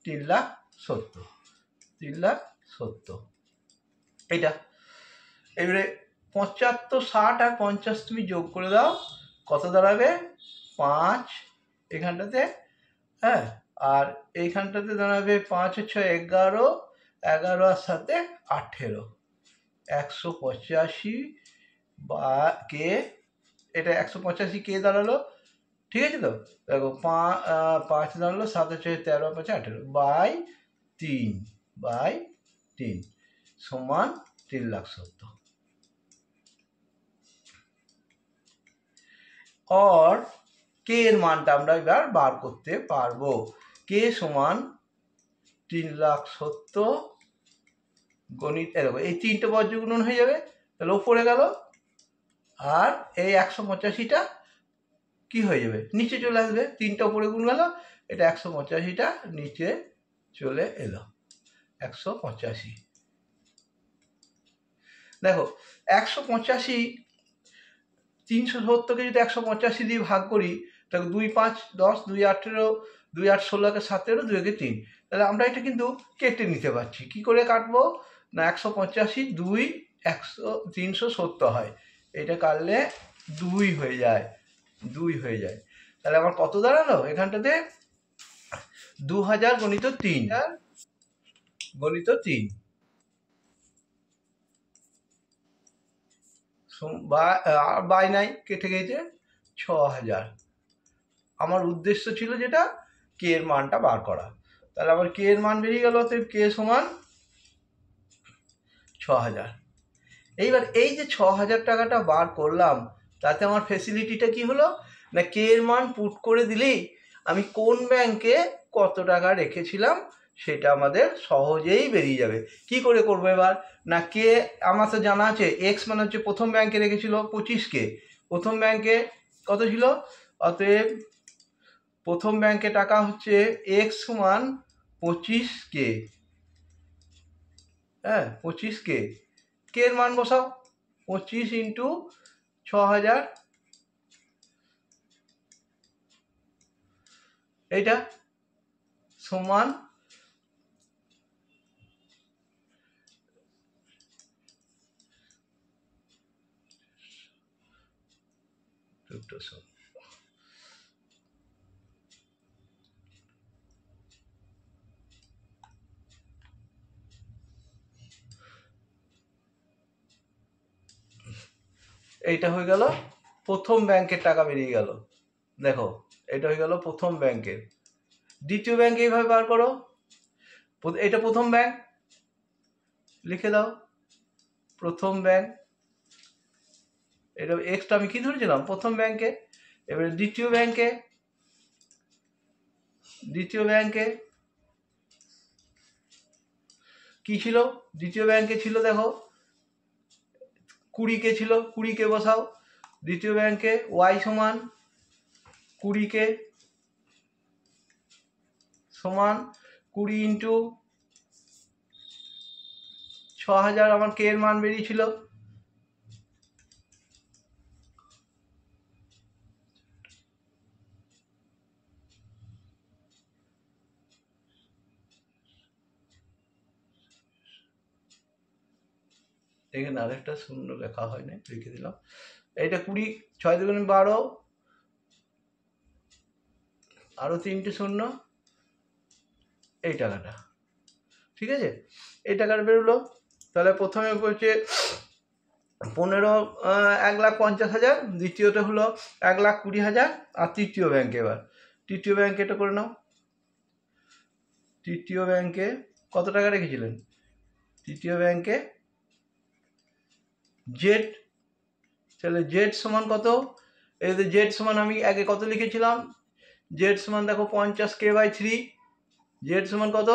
3,70,000। এইটা এবারে 75 60 আর 50 তুমি যোগ করে দাও, কত দাঁড়াবে 5 এখানটাতে, হ্যাঁ, আর এইখানটাতে দাঁড়াবে 5 × 6 11, 11 আর 7 18, 185K, এটা 185K দাঁড়ালো। ঠিক আছে তো, দেখো 5 দাঁড়ালো, 7 × 6 13, 5 18/3 সমান 3,70,000। और কে এর মানটা আমরা এবার বার করতে পারবো। কে সমান 3,70,000 গণিত, দেখো এই 3টে বর্জ্য গুণন হয়ে যাবে, তাহলে উপরে গেল, আর এই 185টা কি হয়ে যাবে নিচে চলে আসবে, 3টা উপরে গুণ গেল, এটা 185টা নিচে চলে এলো 185। দেখো 185, 370কে যদি 185 দিয়ে ভাগ করি, তাহলে 2 5 10, 2 18, 2 8 16, 17, 2 3, তাহলে আমরা এটা কিন্তু কেটে নিতে পারছি। কি করে কাটবো না 185 2 370 হয়, এটা কাটলে 2 হয়ে যায়, তাহলে আমার কত দাঁড়ালো এখানটাতে 2000 × 3 বাই নাই, কেটে গেছে 6000। আমার উদ্দেশ্য ছিল যেটা কে এর মানটা বার করা, তাহলে আমার কে এর মান বেরিয়ে গেল, অতএব কে সমান 6000। এইবার এই যে 6000 টাকাটা বার করলাম, তাতে আমার ফেসিলিটিটা কি হলো না কে এর মান পুট করে দিলেই আমি কোন ব্যাংকে কত টাকা রেখেছিলাম সেটা আমাদের সহজেই বেরিয়ে যাবে। কি করে করবো এবার না, কে আমার তো জানা আছে, এক্স মানে হচ্ছে প্রথম ব্যাংকে রেখেছিল 25K, প্রথম ব্যাংকে কত ছিল, অতএব প্রথম ব্যাংকে টাকা হচ্ছে এক্স সমান 25K, হ্যাঁ 25K, কে এর মান বসাও 25 × 6000, এইটা সমান এইটা হয়ে গেল প্রথম ব্যাংকের টাকা বেরিয়ে গেল। দেখো এটা হয়ে গেল প্রথম ব্যাংকের। দ্বিতীয় ব্যাংক এইভাবে বার করো, এটা প্রথম ব্যাংক লিখে দাও, প্রথম ব্যাংক, এটা এক্সটা আমি কি ধরেছিলাম প্রথম ব্যাংকে। এবারে দ্বিতীয় ব্যাংকে কি ছিল, দ্বিতীয় ব্যাংকে ছিল দেখো 20K ছিল, 20K বসাও, দ্বিতীয় ব্যাংকে ওয়াই সমান 20K সমান 20 × 6000, আমার কে এর মান বেরিয়েছিল। এখানে আরেকটা শূন্য লেখা হয় না, লিখে দিলাম, এইটা 20, 6 × 2 = 12, আরও 3টে শূন্য, এই টাকাটা, ঠিক আছে, এই টাকাটা বেরোলো। তাহলে প্রথমে বলছে 1,50,000, দ্বিতীয়টা হলো 1,20,000, আর তৃতীয় ব্যাংকে, এবার তৃতীয় ব্যাংকে এটা করে নাও। তৃতীয় ব্যাংকে কত টাকা রেখেছিলেন? তৃতীয় ব্যাংকে জেড, তাহলে জেড সমান কত? এই যে জেড সমান আমি আগে কত লিখেছিলাম, জেড সমান দেখো 50K/3, জেড সমান কত?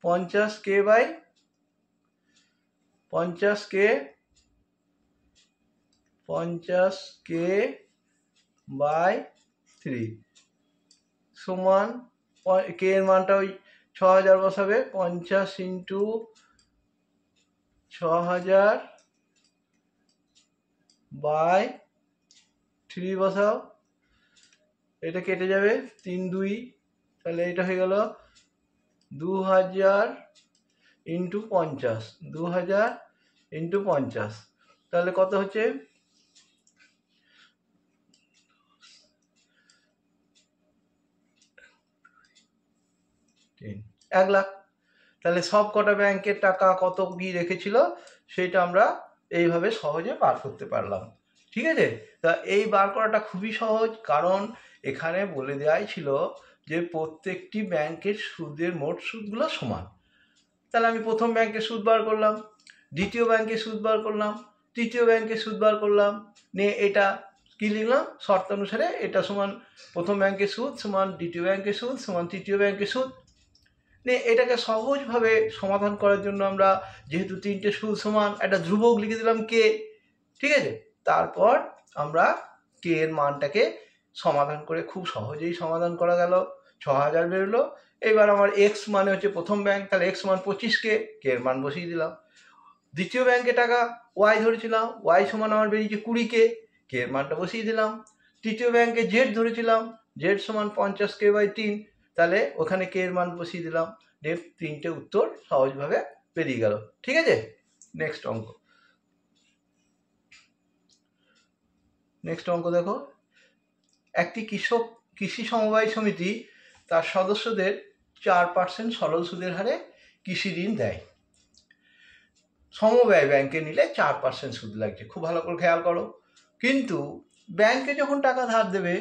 50K/3 সমান, কে এর মানটা ওই 6,000 বসাবে, 50 × 6,000/3 বসাও, এটা কেটে যাবে 3 2, তাহলে এটা হয়ে গেল 2,000 × 50, 2,000 × 50, তাহলে কত হচ্ছে? 1 লাখ। তাহলে সব কটা ব্যাংকের টাকা কত কি রেখেছিল সেটা আমরা এইভাবে সহজে বার করতে পারলাম, ঠিক আছে। তা এই বার করাটা খুবই সহজ, কারণ এখানে বলে দেওয়াই ছিল যে প্রত্যেকটি ব্যাংকের সুদের মোট সুদগুলো সমান। তাহলে আমি প্রথম ব্যাংকের সুদ বার করলাম, দ্বিতীয় ব্যাংকের সুদ বার করলাম, তৃতীয় ব্যাংকের সুদ বার করলাম, নিয়ে এটা কি লিখলাম, শর্তানুসারে এটা সমান প্রথম ব্যাংকের সুদ সমান দ্বিতীয় ব্যাংকের সুদ সমান তৃতীয় ব্যাংকের সুদ। এটাকে সহজভাবে সমাধান করার জন্য আমরা যেহেতু 3টে সুদ সমান, একটা ধ্রুবক লিখে দিলাম কে, ঠিক আছে। তারপর আমরা কে এর মানটাকে সমাধান করে খুব সহজেই সমাধান করা গেল, 6,000 বেরোলো। এবার আমার এক্স মানে হচ্ছে প্রথম ব্যাংক, তাহলে এক্স মান 25K, কে এর মান বসিয়ে দিলাম। দ্বিতীয় ব্যাংকে টাকা ওয়াই ধরেছিলাম, ওয়াই সমান আমার বেরিয়েছে 20K, কে এর মানটা বসিয়ে দিলাম। তৃতীয় ব্যাংকে জেড ধরেছিলাম, জেড সমান 50K/3, তাহলে ওখানে কে এর মান বসিয়ে দিলাম। 3টে উত্তর সহজভাবে বেরিয়ে গেল, ঠিক আছে। নেক্সট অঙ্ক দেখো, একটি কৃষি সমবায় সমিতি তার সদস্যদের 4% সরল সুদের হারে কৃষি ঋণ দেয়। সমবায় ব্যাংকে নিলে 4% সুদ লাগছে, খুব ভালো করে খেয়াল করো। কিন্তু ব্যাংকে যখন টাকা ধার দেবে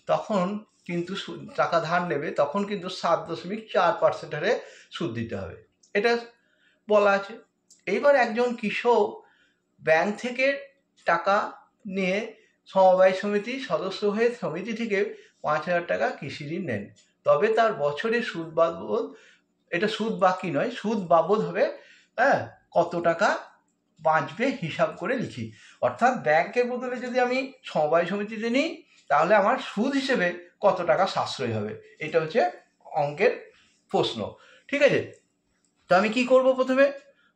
তখন কিন্তু টাকা ধার নেবে তখন কিন্তু 7.4% হারে সুদ দিতে হবে, এটা বলা আছে। এইবার একজন কৃষক ব্যাংক থেকে টাকা নিয়ে সমবায় সমিতির সদস্য হয়ে সমিতি থেকে 5,000 টাকা কৃষি ঋণ নেন, তবে তার বছরে সুদ বাবদ, এটা সুদ বাকি নয়, সুদ বাবদ হবে, হ্যাঁ, কত টাকা বাঁচবে হিসাব করে লিখি। অর্থাৎ ব্যাংকের বদলে যদি আমি সমবায় সমিতিতে নিই তাহলে আমার সুদ হিসেবে কত টাকা সাশ্রয় হবে, এটা হচ্ছে অঙ্কের প্রশ্ন, ঠিক আছে। তো আমি কি করব,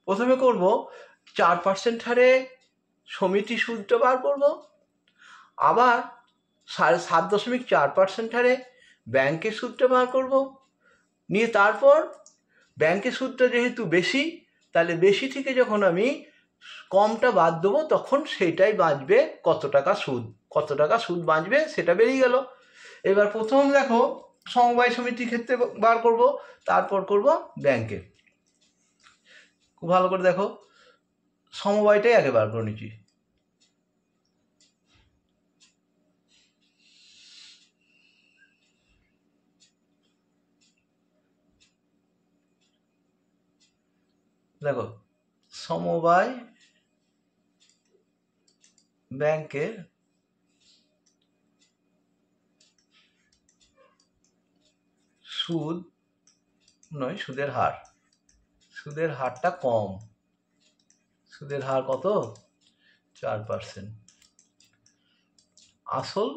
প্রথমে করব 4% হারে সমিতি সুদটা বার করব, আবার 7.4% হারে ব্যাংকের সুদটা বার করব, নিয়ে তারপর ব্যাংকের সুদটা যেহেতু বেশি, তাহলে বেশি থেকে যখন আমি কমটা বাদ দেবো তখন সেইটাই বাঁচবে, কত টাকা সুদ বাঁচবে সেটা বেরিয়ে গেল। এবার প্রথম দেখো সমবায় সমিতির ক্ষেত্রে বার করব, তারপর করব ব্যাংকে। খুব ভালো করে দেখো, সমবায়টাই আগে বার করে নিচ্ছি। দেখো সমবায় ব্যাংকের সুদ নয়, সুদের হারটা কম, সুদের হার কত, 4%। আসল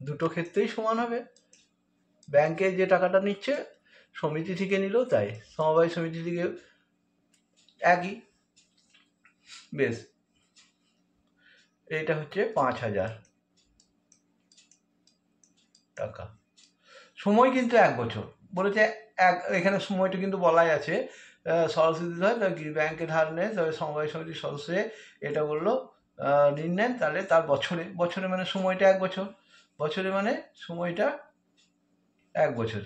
দুটো ক্ষেত্রেই সমান হবে, ব্যাংকে যে টাকাটা নিচ্ছে সমিতি থেকে নিলেও তাই, সমবায় সমিতি থেকে একই। বেশ, এইটা হচ্ছে 5,000 টাকা, সময় কিন্তু 1 বছর বলেছে, এখানে সময়টা কিন্তু বলাই আছে, সরল সুদ হয় ব্যাংকে ধার নেয় তবে সমবায় সমিতির সদস্য এটা বললো ঋণ নেন, তাহলে তার বছরে মানে সময়টা 1 বছর, বছরে মানে সময়টা 1 বছর।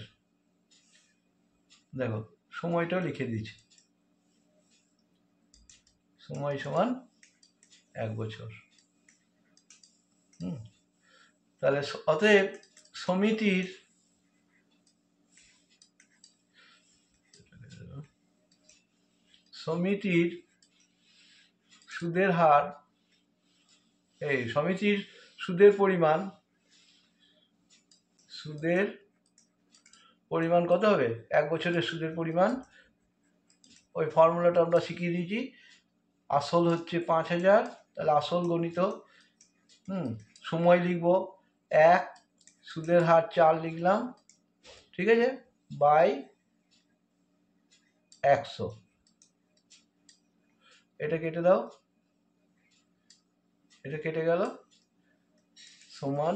দেখো সময়টাও লিখে দিয়েছি, সময় সমান 1 বছর। তাহলে অতএব সমিতির সুদের হার, সমিতির সুদের পরিমাণ কত হবে? 1 বছরের সুদের পরিমাণ, ওই ফর্মুলাটা আমরা শিখিয়ে দিয়েছি। আসল হচ্ছে 5000, তাহলে আসল গণিত, সময় লিখবো 1, সুদের হার 4 লিখলাম, ঠিক আছে, বাই 100। এটা কেটে দাও, এটা কেটে গেল, সমান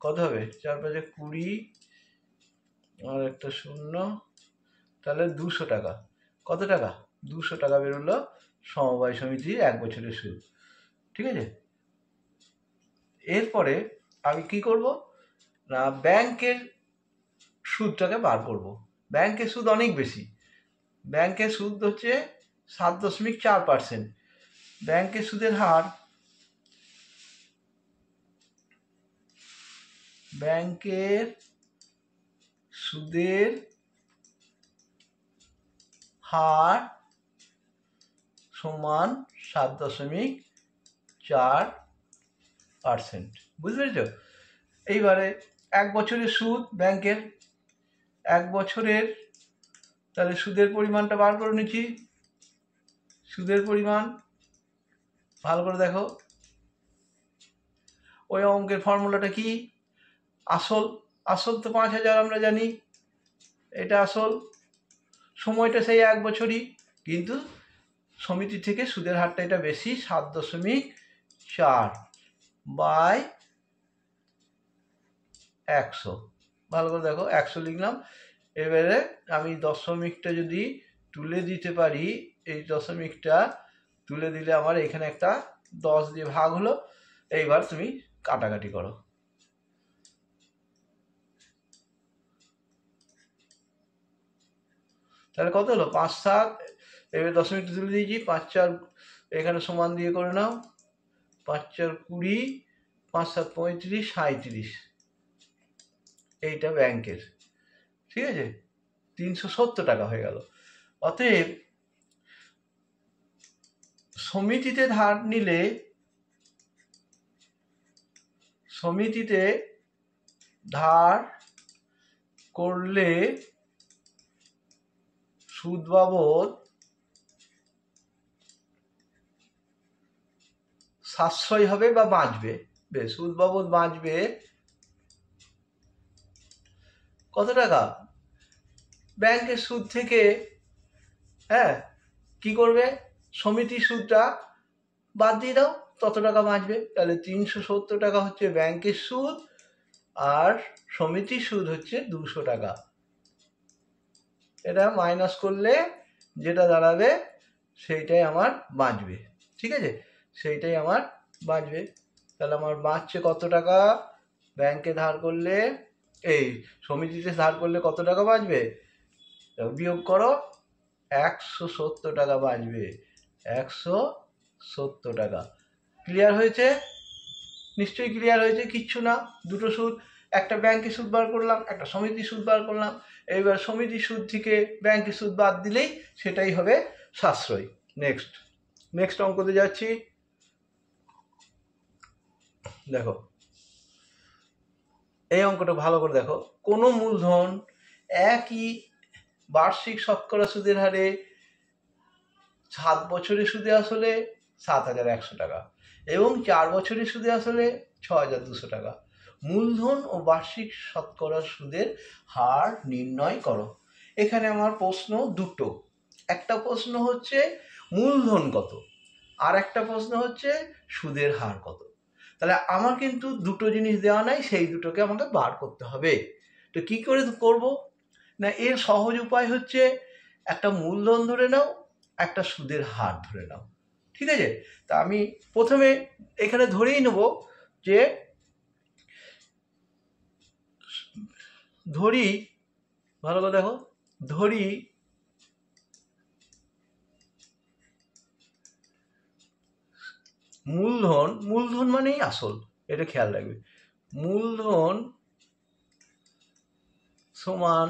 কত হবে? 4 5 20 আর একটা 0, তাহলে 200 টাকা। কত টাকা? 200 টাকা বেরোলো সমবায় সমিতির 1 বছরের সুদ। ঠিক আছে, এরপরে আমি কি করব না, ব্যাংকের সুদটাকে বার করব। ব্যাংকের সুদ অনেক বেশি, ব্যাংকের সুদ হচ্ছে 7.4%। ব্যাংকের সুদের হার, ব্যাংকের সুদের হার সমান 7.4%। বুঝতে পেরেছ? এইবারে 1 বছরের সুদ ব্যাংকের, 1 বছরের, তাহলে সুদের পরিমাণটা বার করে নিচ্ছি। সুদের পরিমাণ ভালো করে দেখো, ওই অঙ্কের ফর্মুলাটা কি? আসল তো 5000 আমরা জানি, এটা আসল, সময়টা সেই 1 বছরই, কিন্তু সমিতি থেকে সুদের হারটা এটা বেশি, 7.4 বাই 100। ভালো করে দেখো, 100 লিখলাম। এবারে আমি দশমিকটা যদি তুলে দিতে পারি, এই দশমিকটা তুলে দিলে আমার এখানে একটা 10 দিয়ে ভাগ হলো। এইবার তুমি কাটাকাটি করো। তাহলে কত হলো? 5 7, এবার দশমিকটা তুলে দিয়েছি, 5 4 এখানে সমান দিয়ে করে নাও, 5 4 20, 5 7 35, 37। এইটা ব্যাংকের, ঠিক আছে, 370 টাকা হয়ে গেল। অতএব সমিতিতে ধার নিলে, সমিতিতে ধার করলে সুদ বাবদ সাশ্রয় হবে বা বাঁচবে। সুদ বাবদ বাঁচবে কত টাকা? ব্যাংকের সুদ থেকে কি করবে? সমিতির সুদটা বাদ দিয়ে দাও, তত টাকা বাঁচবে। তাহলে 370 টাকা হচ্ছে ব্যাংকের সুদ, আর সমিতির সুদ হচ্ছে 200 টাকা। এটা মাইনাস করলে যেটা দাঁড়াবে সেইটাই আমার বাঁচবে। ঠিক আছে, সেইটাই আমার বাঁচবে। তাহলে আমার বাঁচছে কত টাকা? ব্যাংকে ধার করলে, এই সমিতিতে ধার করলে কত টাকা বাঁচবে? বিয়োগ করো, 170 টাকা বাঁচবে। 170 টাকা। ক্লিয়ার হয়েছে? নিশ্চয়ই ক্লিয়ার হয়েছে। কিচ্ছু না, দুটো সুদ, একটা ব্যাংকের সুদ বার করলাম, একটা সমিতির সুদ বার করলাম। এইবার সমিতির সুদ থেকে ব্যাংকের সুদ বাদ দিলেই সেটাই হবে সাশ্রয়। নেক্সট অঙ্কতে যাচ্ছি। দেখো এই অঙ্কটা ভালো করে দেখো। কোনো মূলধন একই বার্ষিক শতকরা সুদের হারে 7 বছরের সুদে আসলে 7100 টাকা এবং 4 বছরের সুদে আসলে 6200 টাকা। মূলধন ও বার্ষিক শতকরা সুদের হার নির্ণয় করো। এখানে আমার প্রশ্ন দুটো, একটা প্রশ্ন হচ্ছে মূলধন কত, আর একটা প্রশ্ন হচ্ছে সুদের হার কত। তাহলে আমার কিন্তু দুটো জিনিস দেওয়া নাই, সেই দুটোকে আমাকে বার করতে হবে। তো কি করে করব না, এর সহজ উপায় হচ্ছে একটা মূলধন ধরে নাও, একটা সুদের হার ধরে নাও। ঠিক আছে, তা আমি প্রথমে এখানে ধরেই নেব যে ধরি, ভালো করে দেখো, ধরি মূলধন, মূলধন মানেই আসল, এটা খেয়াল রাখবে, মূলধন সমান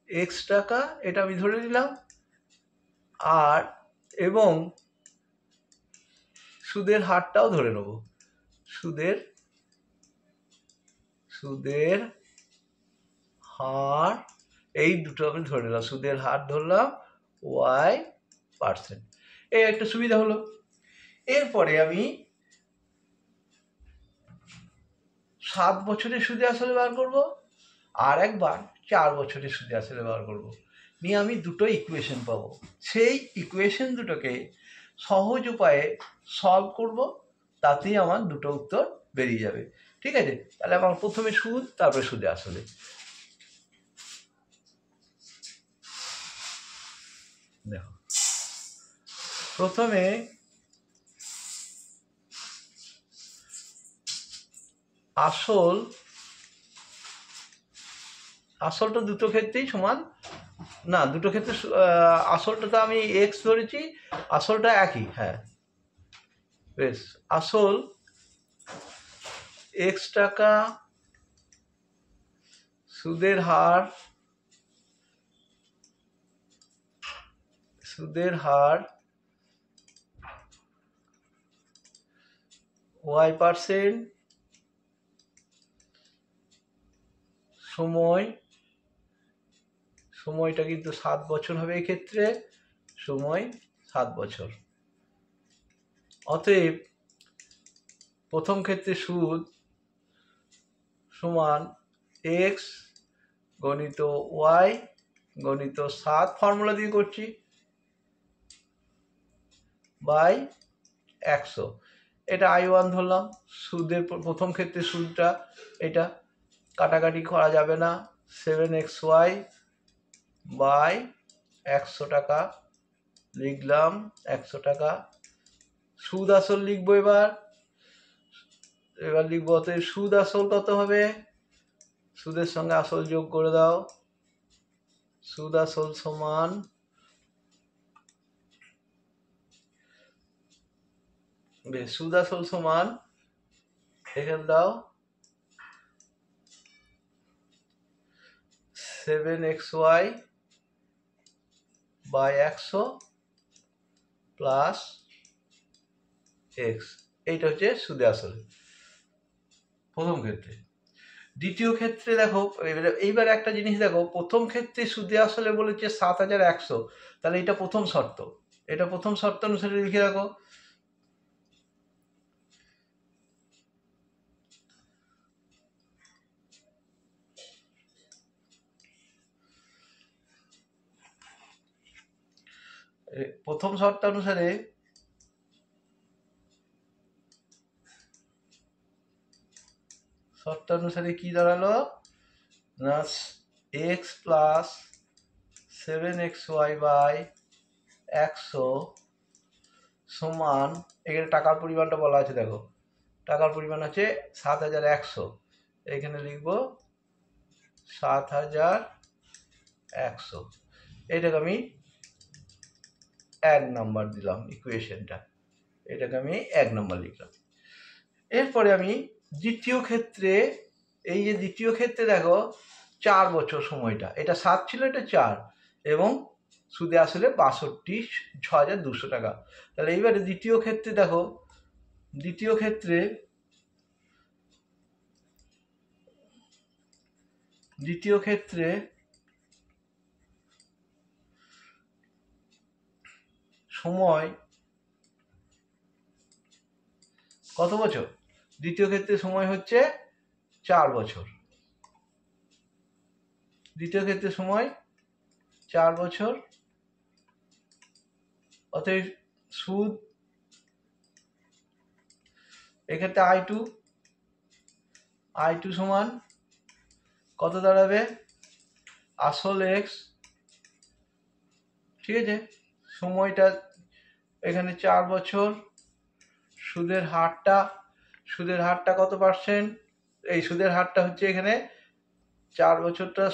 এক্স টাকা, এটা আমি ধরে নিলাম, আর এবং সুদের হারটাও ধরে নেব, সুদের হার, এই দুটো আমি ধরে নিলাম, সুদের হার ধরলাম y%, এই একটা সুবিধা হলো। এরপরে আমি 7 বছরের সুদে আসলে বার করব, আর একবার 4 বছরের সুদে আসলে বার করব, নিয়ে আমি দুটো ইকুয়েশন পাবো। সেই ইকুয়েশন দুটোকে সহজ উপায়ে সলভ করব, তাতেই আমার দুটো উত্তর বেরিয়ে যাবে। ঠিক আছে, তাহলে আমার প্রথমে সুদ, তারপরে সুদে আসলে। দেখো, প্রথমে আসলটা দুটো ক্ষেত্রেই সমান না, দুটো ক্ষেত্রে আসলটা তো আমি এক্স ধরেছি, আসলটা একই, হ্যাঁ বেশ, আসল এক্স টাকা, সুদের হার y%, সময়টা কিন্তু 7 বছর হবে এই ক্ষেত্রে, সময় 7 বছর। অতএব প্রথম ক্ষেত্রে সুদ সমান এক্স গণিত ওয়াই গণিত 7, ফর্মুলা দিয়ে করছি, বাই 100, এটা I1 ধরলাম। সুদের প্রথম ক্ষেত্রে সুদটা এটা কাটাকাটি করা যাবে না, 7xy বাই 100 টাকা লিখলাম, 100 টাকা। সুদ আসল লিখবো, এবার লিখবো, অতএব সুদ আসল কত হবে, সুদের সঙ্গে আসল যোগ করে দাও, সুদ আসল সমান এখানে দাও 7xy বাই 100 প্লাস এক্স, এইটা হচ্ছে সুদে আসল প্রথম ক্ষেত্রে। দ্বিতীয় ক্ষেত্রে দেখো, এইবার একটা জিনিস দেখো, প্রথম ক্ষেত্রে সুদে আসলে বলেছে 7100, তাহলে এটা প্রথম শর্ত, এটা প্রথম শর্ত অনুসারে লিখে রাখো। প্রথম শর্ত অনুসারে কি দাঁড়ালো না, এক্স প্লাস 7xy বাই 100 সমান, এখানে টাকার পরিমাণটা বলা আছে, দেখো টাকার পরিমাণ আছে 7100, এখানে লিখবো 7100, এটাকে আমি 1 নাম্বার দিলাম ইকুয়েশনটা, এটাকে আমি 1 নাম্বার লিখলাম। এরপরে আমি দ্বিতীয় ক্ষেত্রে, এই যে দ্বিতীয় ক্ষেত্রে দেখো 4 বছর সময়টা, এটা 7 ছিল, এটা 4, এবং সুদে আসলে 62,200 টাকা। তাহলে এইবারে দ্বিতীয় ক্ষেত্রে দেখো, দ্বিতীয় ক্ষেত্রে সময় কত বছর, দ্বিতীয় ক্ষেত্রে সময় হচ্ছে 4 বছর, দ্বিতীয় ক্ষেত্রে সময় 4 বছর। অতএব সুদ এক্ষেত্রে I2 সমান কত দাঁড়াবে, আসল এক্স, ঠিক আছে, সময়টা এখানে 4 বছর, সুদের হারটা কত পার্সেন্ট, এই সুদের হারটা হচ্ছে এখানে 4 বছরটা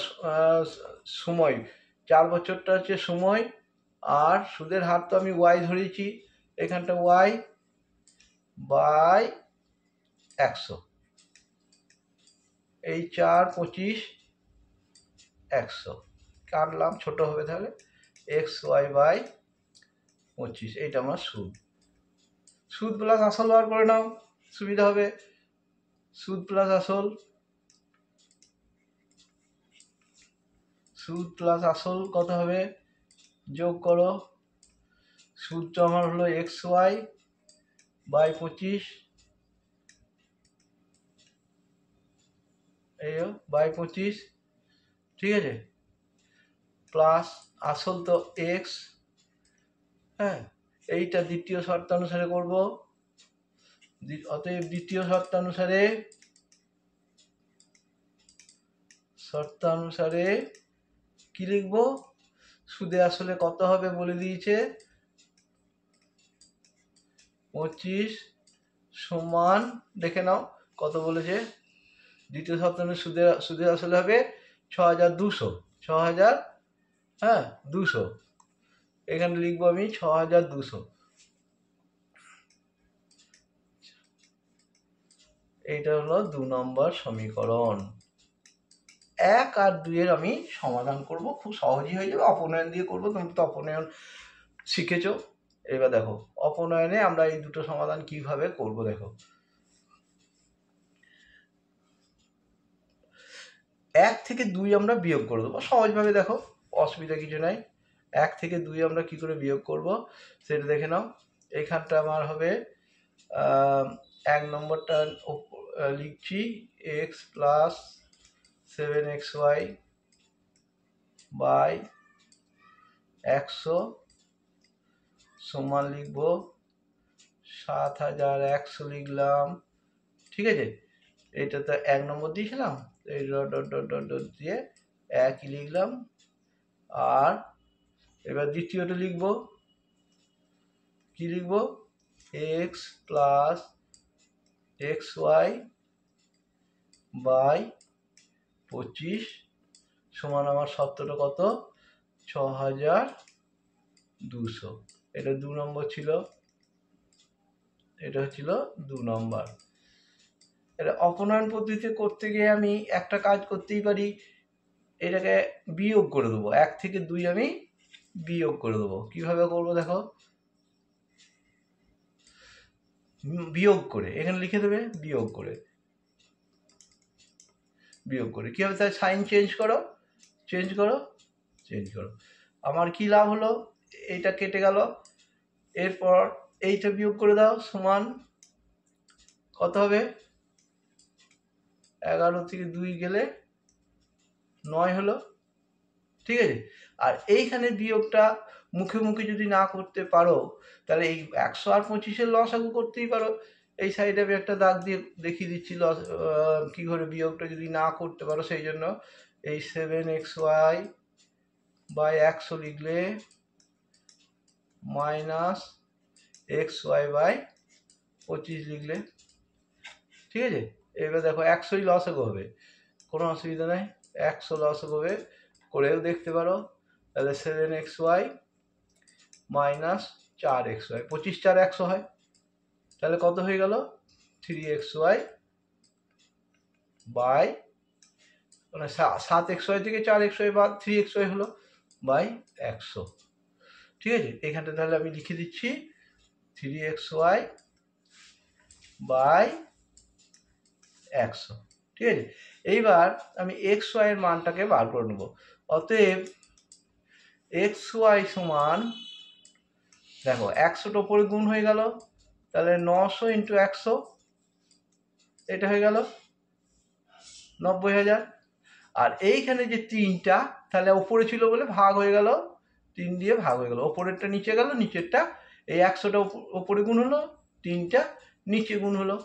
সময়, 4 বছরটা হচ্ছে সময়, আর সুদের হার তো আমি ওয়াই ধরেছি, এখানটা ওয়াই বাই 100, এই 4 25 100 কাটলাম, ছোট হবে তাহলে এক্স ওয়াই বাই 25, এইটা আমার সুদ। সুদ প্লাস আসল বার করে নাও, সুবিধা হবে। সুদ প্লাস আসল, সুদ প্লাস আসল কত হবে, যোগ করো। সুদটা আমার হলো এক্স ওয়াই বাই 25, এই বাই 25, ঠিক আছে, প্লাস আসল তো এক্স, হ্যাঁ, এইটা দ্বিতীয় শর্তানুসারে করব। অতএব দ্বিতীয় শর্তানুসারে কি লিখব, সুদে আসলে কত হবে বলে দিয়েছে, 25 সমান, দেখে নাও কত বলেছে। দ্বিতীয় শর্তানুসারে সুদে আসলে হবে 6200, 6000, হ্যাঁ 200, এখানে লিখবো আমি 6200। এইটা হলো 2 নম্বর সমীকরণ। 1 আর 2 এর আমি সমাধান করব, খুব সহজই হয়ে যাবে, অপনয়ন দিয়ে করব, তোমরা তো অপনয়ন শিখেছো। এবার দেখো অপনয়নে আমরা এই দুটো সমাধান কিভাবে করব, দেখো 1 থেকে 2 আমরা বিয়োগ করে দেবো সহজভাবে, দেখো অসুবিধা কিছু নাই। 1 থেকে 2 আমরা কি করে বিয়োগ করব সেটা দেখে নাও। এইখানটা আমার হবে 1 নম্বরটা লিখছি এক্স প্লাস 7xy বাই 100 সমান লিখব 7100 লিখলাম, ঠিক আছে। এটা তো 1 নম্বর দিয়েছিলাম, এই dot dot dot dot dot দিয়ে 1ই লিখলাম। আর এবার দ্বিতীয়টা লিখব, কি লিখব, x plus x y by 25 সমান আমার সত্যটা কত, 6200। এটা 2 নম্বর ছিল, এটা হচ্ছিল 2 নম্বর। এটা অপনয়ন পদ্ধতিতে করতে গিয়ে আমি একটা কাজ করতেই পারি, এটাকে বিয়োগ করে দেবো, 1 থেকে 2 আমি বিয়োগ করে দেবো। কিভাবে করব দেখো, বিয়োগ করে এখানে লিখে দেবে, বিয়োগ করে কি হবে, তাই সাইন চেঞ্জ করো, আমার কি লাভ হলো, এইটা কেটে গেল, এরপর এইটা বিয়োগ করে দাও, সমান কত হবে, 11 থেকে 2 গেলে 9 হলো, ঠিক আছে। আর এইখানে বিয়োগটা মুখে মুখে যদি না করতে পারো, তাহলে এই 100 আর 25-এর লসাগু করতেই পারো। এই সাইডে আমি একটা দাগ দিয়ে দেখিয়ে দিচ্ছি কি করে বিয়োগটা যদি না করতে পারো, সেই জন্য এই 7xy বাই 100 লিখলে মাইনাস xy বাই 25 লিখলে, ঠিক আছে। এবার দেখো 100ই লসাগু হবে, কোনো অসুবিধা নাই, 100 লসাগু হবে, করেও দেখতে পারো। তাহলে 7xy মাইনাস 4xy, 25 4 100 হয়, তাহলে কত হয়ে গেল, 3xy বাই, মানে 7xy থেকে 4xy বাদ 3xy হলো বাই 100, ঠিক আছে। এখানটা তাহলে আমি লিখে দিচ্ছি 3xy বাই 100, ঠিক আছে। এইবার আমি xy এর মানটাকে বার করে নেব। অতএব xy সমান, দেখো 100টা উপরে গুণ হয়ে গেল, তাহলে 900 ইন্টু 100, এটা হয়ে গেল 90,000। আর এইখানে যে 3টা, তাহলে উপরে ছিল বলে ভাগ হয়ে গেল, 3 দিয়ে ভাগ হয়ে গেল, ওপরেরটা নিচে গেল, নিচেরটা এই 100টা উপরে গুণ হলো, 3টা নিচে গুণ হলো,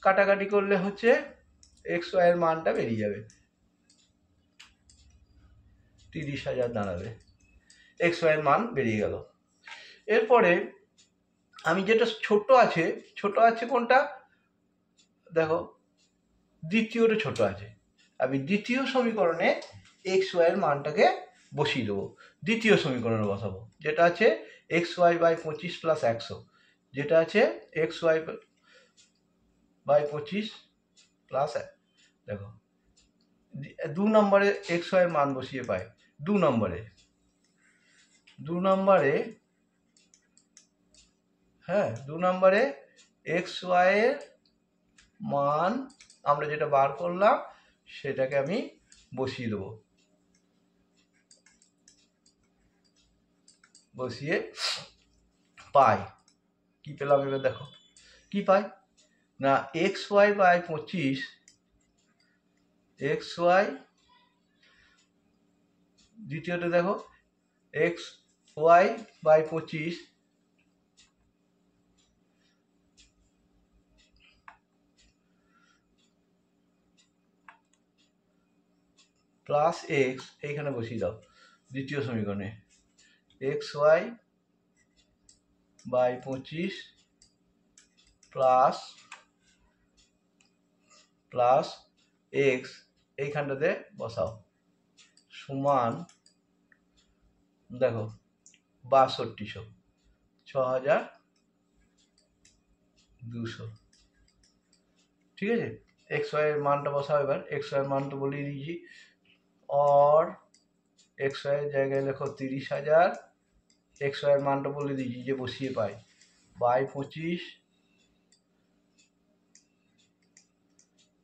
কাটাকাটি করলে হচ্ছে xy এর মানটা বেরিয়ে যাবে, 30,000 দাঁড়াবে, xy এর মান বেরিয়ে গেল। এরপরে আমি যেটা ছোট আছে কোনটা, দেখো দ্বিতীয়টা ছোট আছে, আমি দ্বিতীয় সমীকরণে এক্স ওয়াইয়ের মানটাকে বসিয়ে দেবো, দ্বিতীয় সমীকরণে বসাবো, যেটা আছে এক্স ওয়াই বাই 25 প্লাস 100, যেটা আছে এক্স ওয়াই বাই 25 প্লাস, দেখো 2 নম্বরে এক্স ওয়াইয়ের মান বসিয়ে পাই, 2 নম্বরে হ্যাঁ 2 নম্বরে এক্স ওয়াইয়ের মান আমরা যেটা বার করলাম সেটাকে আমি বসিয়ে দেবো, বসিয়ে পাই কি পেলাম, এবার দেখো কি পাই না x y by 25, x y, দ্বিতীয়টা দেখো x y by 25 plus x, এইখানে বসিয়ে দাও দ্বিতীয় সমীকরণে x y by 25 plus plus x এইখানটাতে বসাও সমান, দেখো 6200, 6200, ঠিক আছে। এক্স ওয়াই এর মানটা বসাও, এবার এক্স ওয়াই এর মানটা বলিয়ে দিয়েছি, और এক্স ওয়াই এর জায়গায় লেখো 30,000, এক্স ওয়াই এর মানটা বলে দিয়েছি যে বসিয়ে পাই, বাই 25,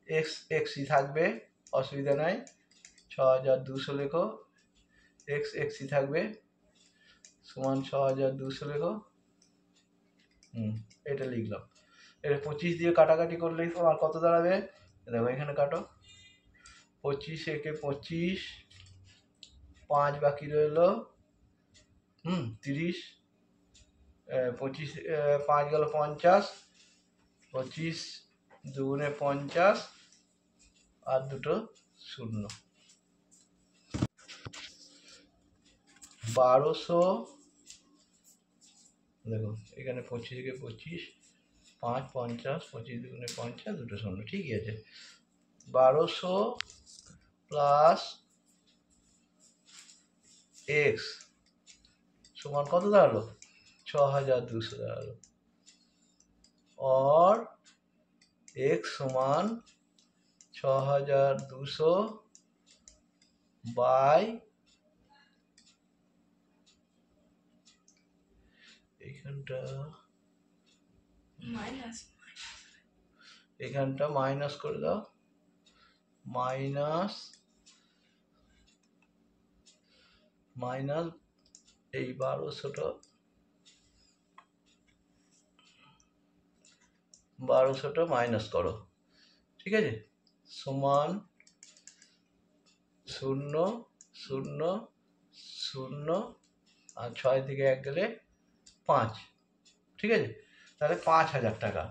এক্স এক্সই থাকবে অসুবিধা নাই, 6200 লেখো, এক্স এক্সই থাকবে সমান 6200 লেখো, এটা লিখলাম। এটা 25 দিয়ে কাটাকাটি করলে তোমার কত দাঁড়াবে, দেখো এখানে কাটো, 25 একে 25, 5 বাকি রইল 30, 25 5 গেল 50, 25 দুগুণে 50 আর দুটো শূন্য, 1200, দেখো এখানে 25 থেকে 25, 5 50, 25 দুগুণে 50, দুটো শূন্য, ঠিকই আছে। 1200 প্লাস এক্স সমান কত দাঁড়ালো, 6200 দাঁড়ালো, और एक्स समान 6200 বাই এখানটা মাইনাস করে দাও, মাইনাস এই 1200টা মাইনাস করো, ঠিক আছে, সমান 0 0 0 আর 6 থেকে 1 গেলে 5, ঠিক আছে, তাহলে 5000 টাকা,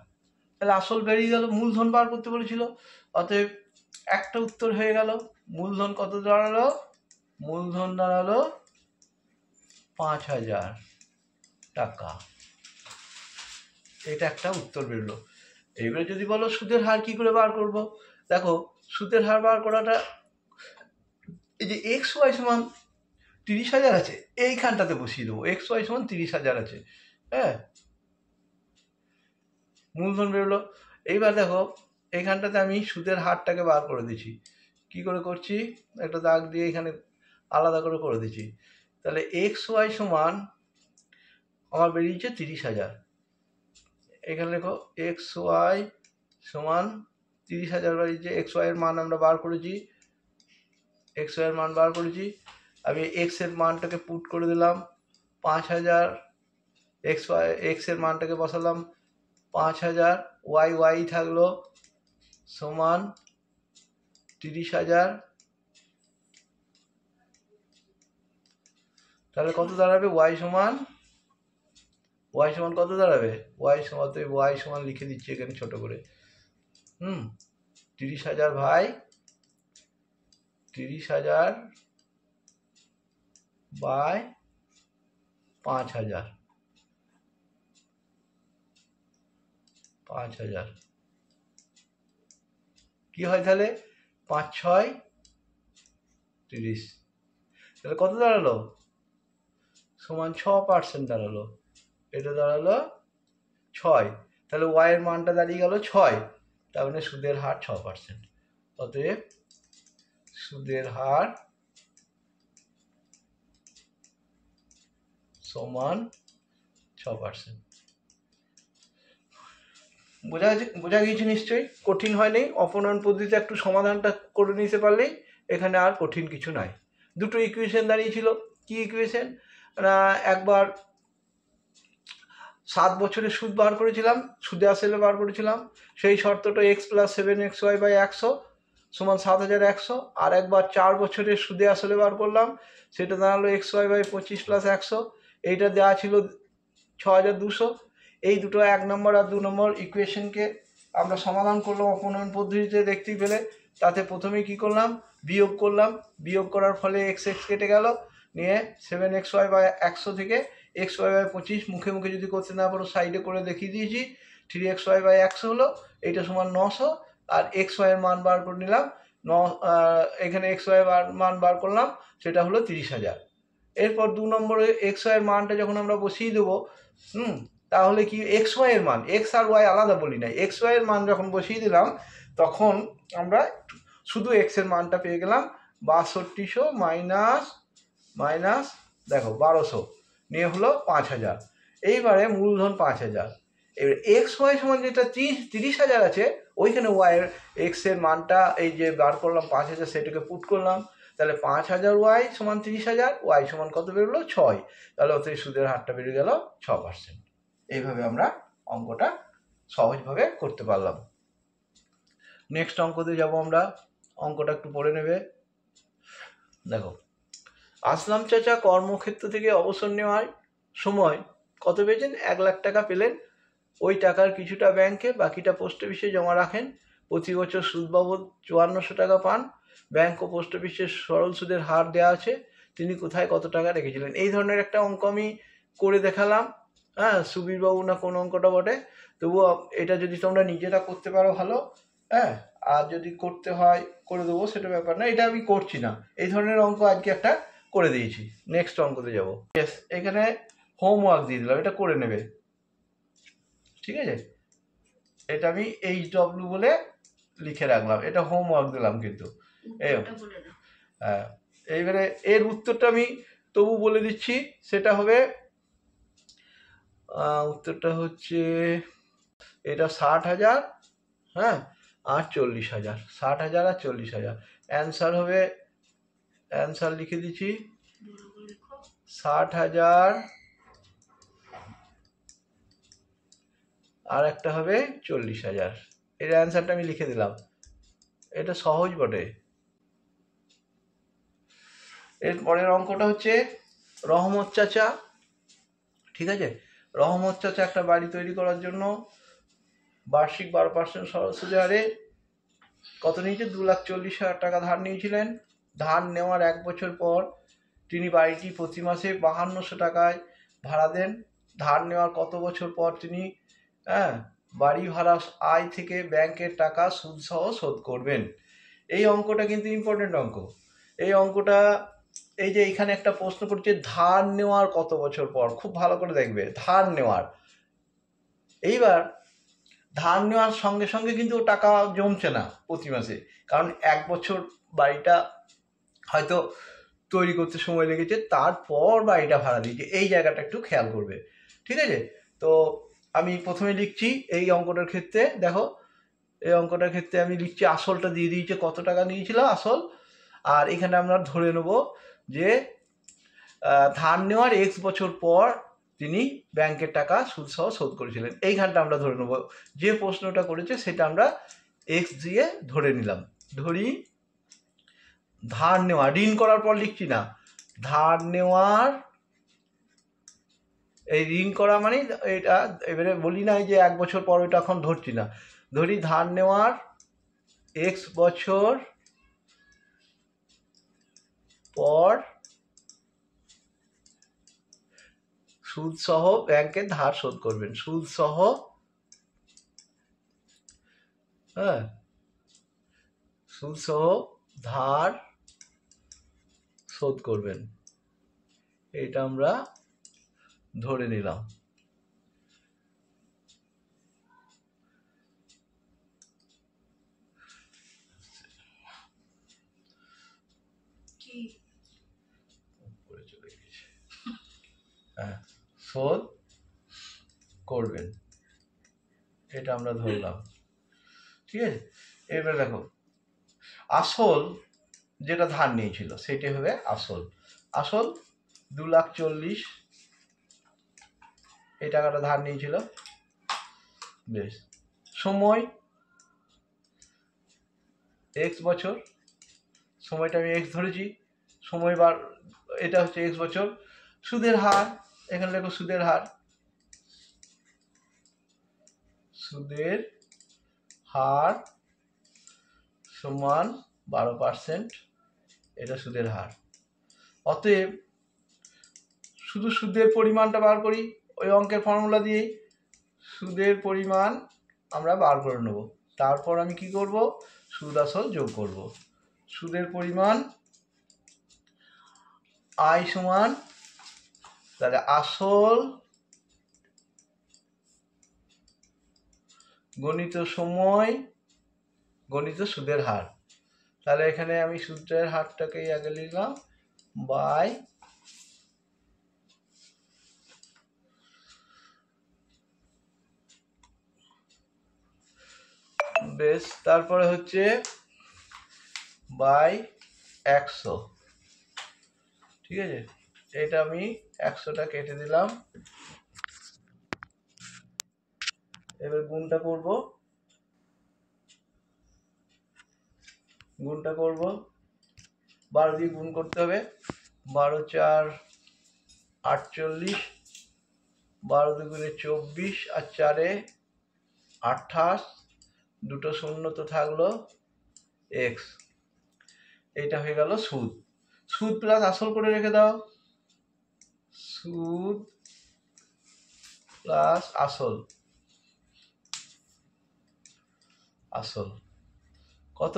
তাহলে আসল বেরিয়ে গেল, মূলধন বার করতে বলেছিল, অতএব একটা উত্তর হয়ে গেল। মূলধন কত দাঁড়ালো, মূলধন দাঁড়ালো 5000 টাকা, এটা একটা উত্তর বেরোলো। এইবারে যদি বলো সুদের হার কি করে বার করব, দেখো সুদের হার বার করাটা, এই যে এক্স ওয়াই সমান 30,000 আছে, এইখানটাতে বসিয়ে দেবো, এক্স ওয়াই সমান 30,000 আছে, হ্যাঁ মূলধন বেরোলো। এইবার দেখো এইখানটাতে আমি সুদের হারটাকে বার করে দিচ্ছি, কি করে করছি, একটা দাগ দিয়ে এখানে আলাদা করে দিচ্ছি, তাহলে এক্স ওয়াই সমান আমার বেরিয়েছে 30,000, এখানে দেখো এক্স ওয়াই সমান 30,000 বেরিয়েছে, এক্স ওয়াই এর মান আমরা বার করেছি, এক্স ওয়াই এর মান বার করেছি, আমি এক্স এর মানটাকে পুট করে দিলাম 5000, এক্স ওয়াই এক্স এর মানটাকে বসালাম 5000, ওয়াই ওয়াই থাকলো সমান 30,000, তাহলে কত দাঁড়াবে, ওয়াই সমান কত দাঁড়াবে, ওয়াই সমান, তো ওয়াই সমান লিখে দিচ্ছি এখানে ছোট করে, 30,000 ভাই 30,000 বাই 5000, 5000 কি হয় তাহলে, 5 6 30, তাহলে কত দাঁড়ালো? সমান 6% দাঁড়ালো। এটা দাঁড়ালো 6, তাহলে ওয়াই এর মানটা দাঁড়িয়ে গেল 6, তার মানে সুদের হার 6%। অতএব সুদের হার সমান 6%। বোঝা গিয়েছে নিশ্চয়ই? কঠিন হয়নি। অপনয়ন পদ্ধতিতে একটু সমাধানটা করে নিতে পারলেই এখানে আর কঠিন কিছু নাই। দুটো ইকুয়েশন দাঁড়িয়েছিল। কি ইকুয়েশন? একবার 7 বছরের সুদ বার করেছিলাম, সুদে আসলে বার করেছিলাম, সেই শর্তটা x + 7xy/100 সমান 7100। আর একবার 4 বছরের সুদে আসলে বার করলাম, সেটা দাঁড়ালো xy/25 + 100, এইটা দেওয়া ছিল 6200। এই দুটো 1 নম্বর আর 2 নম্বর ইকুয়েশনকে আমরা সমাধান করলাম অপনয়ন পদ্ধতিতে, দেখতেই পেলে। তাতে প্রথমেই কি করলাম? বিয়োগ করলাম। বিয়োগ করার ফলে x কেটে গেল, নিয়ে 7xy/100 থেকে xy/25 মুখে মুখে যদি করতে না পারো সাইডে করে দেখিয়ে দিয়েছি। 3xy/100 হলো, এইটা সমান 900। আর xy এর মান বার করে নিলাম, এখানে xy এর মান বার করলাম, সেটা হলো 30,000। এরপর 2 নম্বরে xy এর মানটা যখন আমরা বসিয়ে দেবো, তাহলে কি xy এর মান, x আর y আলাদা বলি নাই, xy এর মান যখন বসিয়ে দিলাম তখন আমরা শুধু x এর মানটা পেয়ে গেলাম 6200 মাইনাস দেখো 1200, নিয়ে হলো 5000। এইবারে মূলধন 5000। এবার xy সমান যেটা 30,000 আছে, ওইখানে y এর x এর মানটা এই যে বার করলাম 5000, সেটাকে পুট করলাম, তাহলে 5000 y সমান 30,000, y সমান কত বেরোলো? 6। তাহলে অত সুদের হারটা বেড়ে গেল 6%। এইভাবে আমরা অঙ্কটা সহজভাবে করতে পারলাম। নেক্সট অঙ্কতে যাব আমরা। অঙ্কটা একটু পড়ে নেবে। দেখো, আসলাম চাচা কর্মক্ষেত্র থেকে অবসর নেওয়ার সময় কত পেয়েছেন? 1 লাখ টাকা পেলেন। ওই টাকার কিছুটা ব্যাংকে, বাকিটা পোস্ট অফিসে জমা রাখেন। প্রতি বছর সুদ বাবদ 5400 টাকা পান। ব্যাংক ও পোস্ট অফিসের সরল সুদের হার দেওয়া আছে। তিনি কোথায় কত টাকা রেখেছিলেন? এই ধরনের একটা অঙ্ক আমি করে দেখালাম। হ্যাঁ, সুবীরবাবু না কোন অঙ্কটা বটে, তবুও এটা যদি তোমরা নিজেরা করতে পারো ভালো। হ্যাঁ, আর যদি করতে হয় করে দেবো, সেটা ব্যাপার না, এটা আমি করছি না। এই ধরনের অঙ্ক আজকে একটা করে দিয়েছি। নেক্সট অঙ্কতে যাব। এখানে হোমওয়ার্ক দিয়ে দিলাম, এটা করে নেবে, ঠিক আছে? এটা আমি HW বলে লিখে রাখলাম, এটা হোমওয়ার্ক দিলাম কিন্তু। হ্যাঁ, এইবারে এর উত্তরটা আমি তবু বলে দিচ্ছি। সেটা হবে, উত্তরটা হচ্ছে এটা 60,000, হ্যাঁ, আর 40,000। 60,000 আর 40,000। অ্যান্সার হবে, অ্যান্সার লিখে দিচ্ছি, 60,000 আর একটা হবে 40,000। এর অ্যান্সারটা আমি লিখে দিলাম। এটা সহজ বটে। এর পরের অঙ্কটা হচ্ছে রহমত চাচা, ঠিক আছে? রহমত চাচা একটা বাড়ি তৈরি করার জন্য বার্ষিক 12% সরল সুদের হারে কত নিয়েছে? 2,40,000 টাকা ধার নিয়েছিলেন। ধার নেওয়ার 1 বছর পর তিনি বাড়িটি প্রতি মাসে 5200 টাকায় ভাড়া দেন। ধার নেওয়ার কত বছর পর তিনি বাড়ি ভাড়া আয় থেকে ব্যাংকের টাকা সুদ সহ শোধ করবেন? এই অঙ্কটা কিন্তু ইম্পর্টেন্ট অঙ্ক। এই অঙ্কটা, এই যে এখানে একটা প্রশ্ন করছে ধার নেওয়ার কত বছর পর, খুব ভালো করে দেখবে, ধার নেওয়ার। এইবার ধার নেওয়ার সঙ্গে সঙ্গে কিন্তু টাকা জমছে না প্রতি মাসে, কারণ 1 বছর বাড়িটা হয়তো তৈরি করতে সময় লেগেছে, তারপর বাড়িটা ভাড়া দিয়েছে। এই জায়গাটা একটু খেয়াল করবে, ঠিক আছে? তো আমি প্রথমে লিখছি এই অঙ্কটার ক্ষেত্রে, দেখো এই অঙ্কটার ক্ষেত্রে আমি লিখছি, আসলটা দিয়ে দিয়েছে কত টাকা নিয়েছিল আসল। আর এখানে আমরা ধরে নেব যে ধার নেওয়ার X বছর পর তিনি ব্যাংকের টাকা সুদ সহ শোধ করেছিলেন। এইখানটা আমরা ধরে নেব, যে প্রশ্নটা করেছে সেটা আমরা X দিয়ে ধরে নিলাম। ধরি ধার নেওয়া, ঋণ করার পর লিখছি না, ধার নেওয়ার, এই ঋণ করা মানে এটা এবারে বলি নাই যে 1 বছর পর, ওইটা এখন ধরছি না। ধরি ধার নেওয়ার X বছর পর সুদ সহ ব্যাংকে ধার শোধ করবেন। সুদ সহ, হ্যাঁ, সুদ সহ ধার শোধ করবেন, এটা আমরা ধরে নিলাম। হ্যাঁ, শোধ করবেন, এটা আমরা ধরলাম। ঠিক আছে, এবার দেখো আসল যেটা ধার নিয়েছিল সেটাই হবে আসল। আসল 2,40,000 এই টাকাটা ধার নিয়েছিল। বেশ, সময় এক্স বছর, সময়টা আমি এক্স ধরেছি, সময় এটা হচ্ছে এক্স বছর। সুদের হার এখানে দেখো, সুদের হার, সুদের হার সমান 12%, এটা সুদের হার। অতএব শুধু সুদের পরিমাণটা বার করি, ওই অঙ্কের ফর্মুলা দিয়েই সুদের পরিমাণ আমরা বার করে নেব। তারপর আমি কি করব, সুদ আসল যোগ করব। সুদের পরিমাণ আই সমান, তাহলে আসল গণিত সময় গণিত সুদের হার। তাহলে এখানে আমি সুদের হারটাকে আগে লিখলাম বাই বেশ, তারপরে হচ্ছে বাই 100। ঠিক আছে, এটা আমি 100টা কেটে দিলাম। এবার গুণটা করব, 12 দিয়ে গুণ করতে হবে। 12 4 48, 12 দুগুণে 24 আর 4 28, দুটো শূন্য তো থাকলো এক্স। এইটা হয়ে গেল সুদ। সুদ প্লাস আসল করে রেখে দাও, সুদ প্লাস আসল, আসল কত,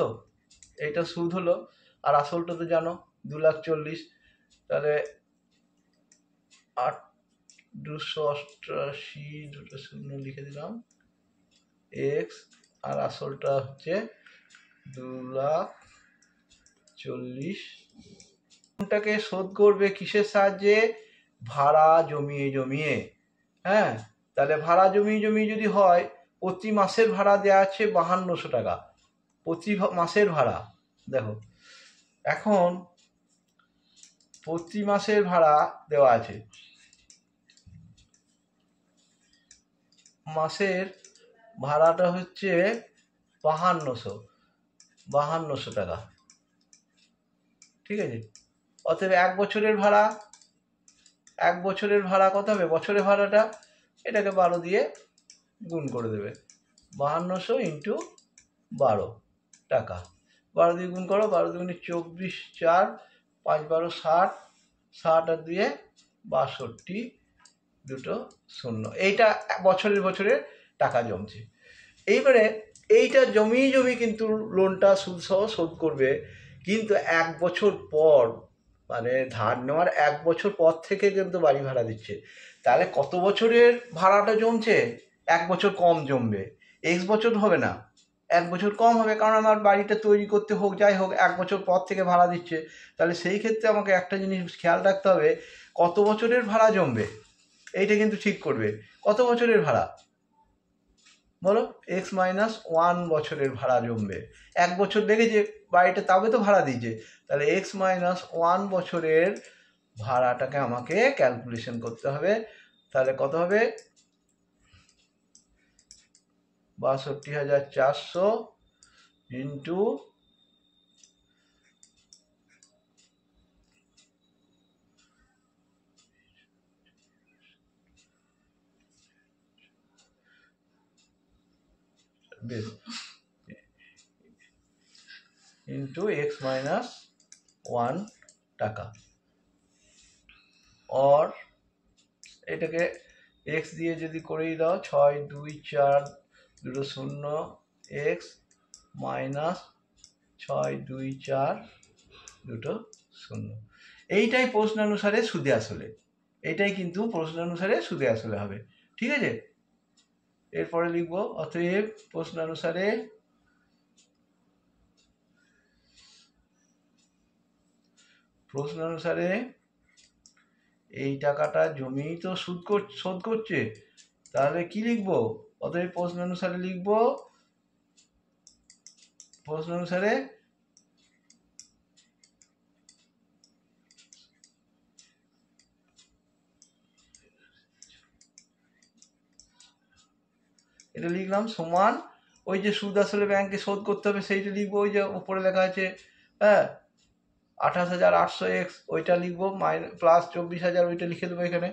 এইটা সুদ হলো, আর আসলটা তো জানো 2,40,000, তাহলে 288, দুটো শূন্য লিখে দিলাম এক্স, আর আসলটা হচ্ছে 2,40,000। কোনটাকে শোধ করবে কিসের সাহায্যে, ভাড়া জমিয়ে জমিয়ে। হ্যাঁ, তাহলে ভাড়া জমিয়ে জমিয়ে যদি হয়, প্রতি মাসের ভাড়া দেওয়া আছে 5200 টাকা, প্রতি মাসের ভাড়া। দেখো এখন প্রতি মাসের ভাড়া দেওয়া আছে, মাসের ভাড়াটা হচ্ছে 5200 টাকা। ঠিক আছে, অতএব 1 বছরের ভাড়া, 1 বছরের ভাড়া কত হবে, বছরের ভাড়াটা এটাকে 12 দিয়ে গুণ করে দেবে, 5200 ইন্টু 12 টাকা। 12 দিয়ে গুণ করো, 12 দুগুণে 24, 4 5 12 60, 60 আর 2 62, দুটো শূন্য। এইটা বছরের টাকা জমছে। এইবারে এইটা জমিয়ে জমি কিন্তু লোনটা সুদ সহ শোধ করবে, কিন্তু 1 বছর পর, মানে ধার নেওয়ার 1 বছর পর থেকে কিন্তু বাড়ি ভাড়া দিচ্ছে। তাহলে কত বছরের ভাড়াটা জমছে, 1 বছর কম জমবে, এক্স বছর হবে না, 1 বছর কম হবে, কারণ আমার বাড়িটা তৈরি করতে হোক যাই হোক 1 বছর পর থেকে ভাড়া দিচ্ছে। তাহলে সেই ক্ষেত্রে আমাকে একটা জিনিস খেয়াল রাখতে হবে, কত বছরের ভাড়া জমবে, এইটা কিন্তু ঠিক করবে। কত বছরের ভাড়া বলো, x-1 বছরের ভাড়া জমবে। 1 বছর লেগেছে বাড়িটা, তবে তো ভাড়া দিয়েছে, তাহলে x-1 বছরের ভাড়াটাকে আমাকে ক্যালকুলেশন করতে হবে। তাহলে কত হবে, 62,400 ইন্টু x-1 টাকা, অর এটাকে এক্স দিয়ে যদি করেই দাও, 6 2 4 দুটো শূন্য, এক্স মাইনাস 6 2 4 দুটো শূন্য। এইটাই প্রশ্নানুসারে সুদে আসলে, এটাই কিন্তু প্রশ্নানুসারে সুদে আসলে হবে। ঠিক আছে, এরপরে লিখব অতএব প্রশ্নানুসারে এই টাকাটা জমি তো শোধ করছে, তাহলে কি লিখবো? অতএব প্রশ্নানুসারে লিখবো, প্রশ্নানুসারে এটা লিখলাম সমান ওই যে সুদ আসলে ব্যাংকে শোধ করতে হবে সেইটা লিখবো, ওই যে উপরে লেখা আছে, হ্যাঁ 28,800 ওইটা লিখবো, প্লাস 24,000 ওইটা লিখে দেবো এখানে।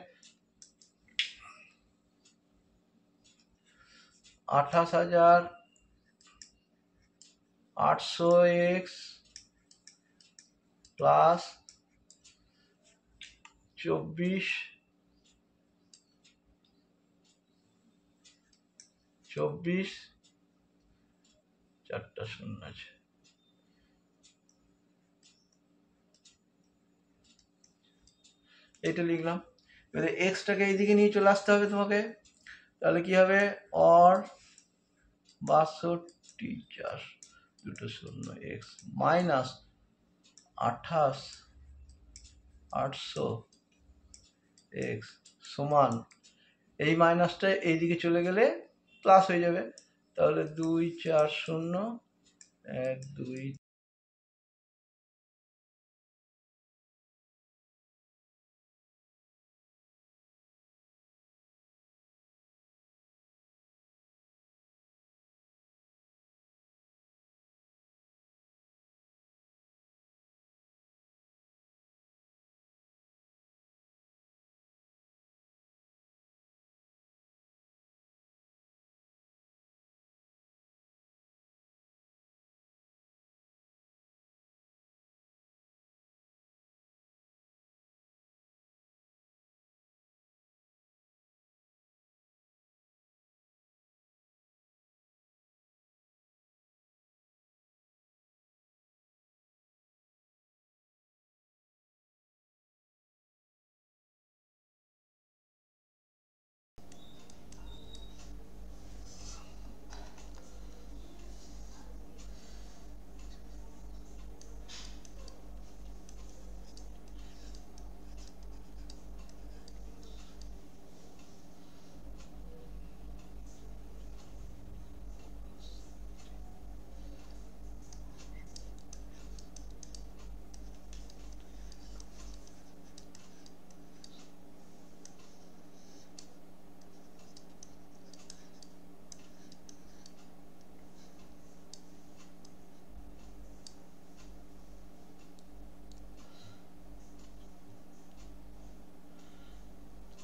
28,800 প্লাস 24 চারটা শূন্য আছে, এটা লিখলাম। এবারে এক্সটাকে এইদিকে নিয়ে চলে আসতে হবে তোমাকে, তাহলে কি হবে? অর 62 4 দুটো শূন্য এক্স মাইনাস 28,800 এক্স সমান, এই মাইনাসটা এইদিকে চলে গেলে প্লাস হয়ে যাবে, তাহলে 2 4 0 1 2।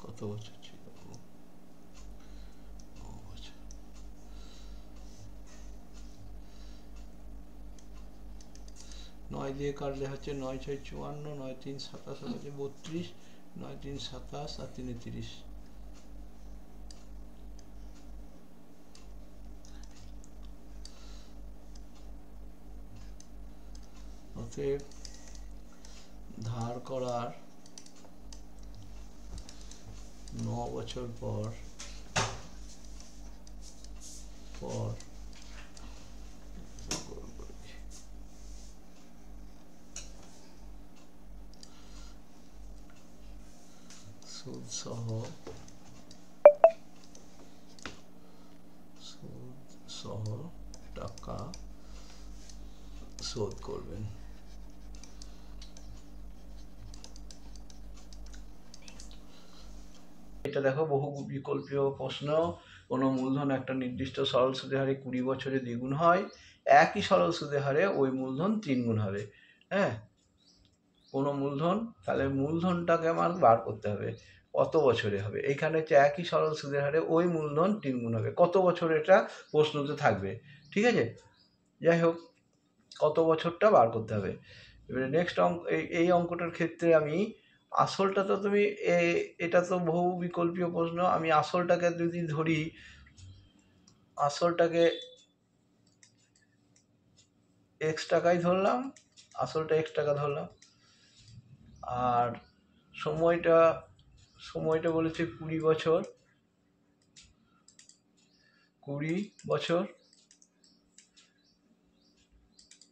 কত বছর ছিল? 9 দিয়ে কাটলে হচ্ছে 9 6 54, 9 3 27 হচ্ছে 32, 9 3 27 আর 3 30। অতএব ধার করার 9 বছর পর সুদ সহ টাকা শোধ করবেন। এটা দেখো বহু বিকল্পীয় প্রশ্ন। কোনো মূলধন একটা নির্দিষ্ট সরল সুদের হারে 20 বছরে দ্বিগুণ হয়, একই সরল সুদের হারে ওই মূলধন 3 গুণ হবে। হ্যাঁ, কোনো মূলধন, তাহলে মূলধনটাকে আমার বার করতে হবে কত বছরে হবে। এইখানে হচ্ছে একই সরল সুদের হারে ওই মূলধন 3 গুণ হবে, কত বছর এটা প্রশ্নতে থাকবে। ঠিক আছে, যাই হোক কত বছরটা বার করতে হবে। এবারে নেক্সট অঙ্ক, এই অঙ্কটার ক্ষেত্রে আমি আসলটা তো তুমি এটা তো বহু বিকল্পীয় প্রশ্ন, আমি আসলটাকে যদি ধরি, আসলটাকে এক্স টাকাই ধরলাম, আসলটা এক্স টাকা ধরলাম। আর সময়টা বলেছে 20 বছর, 20 বছর,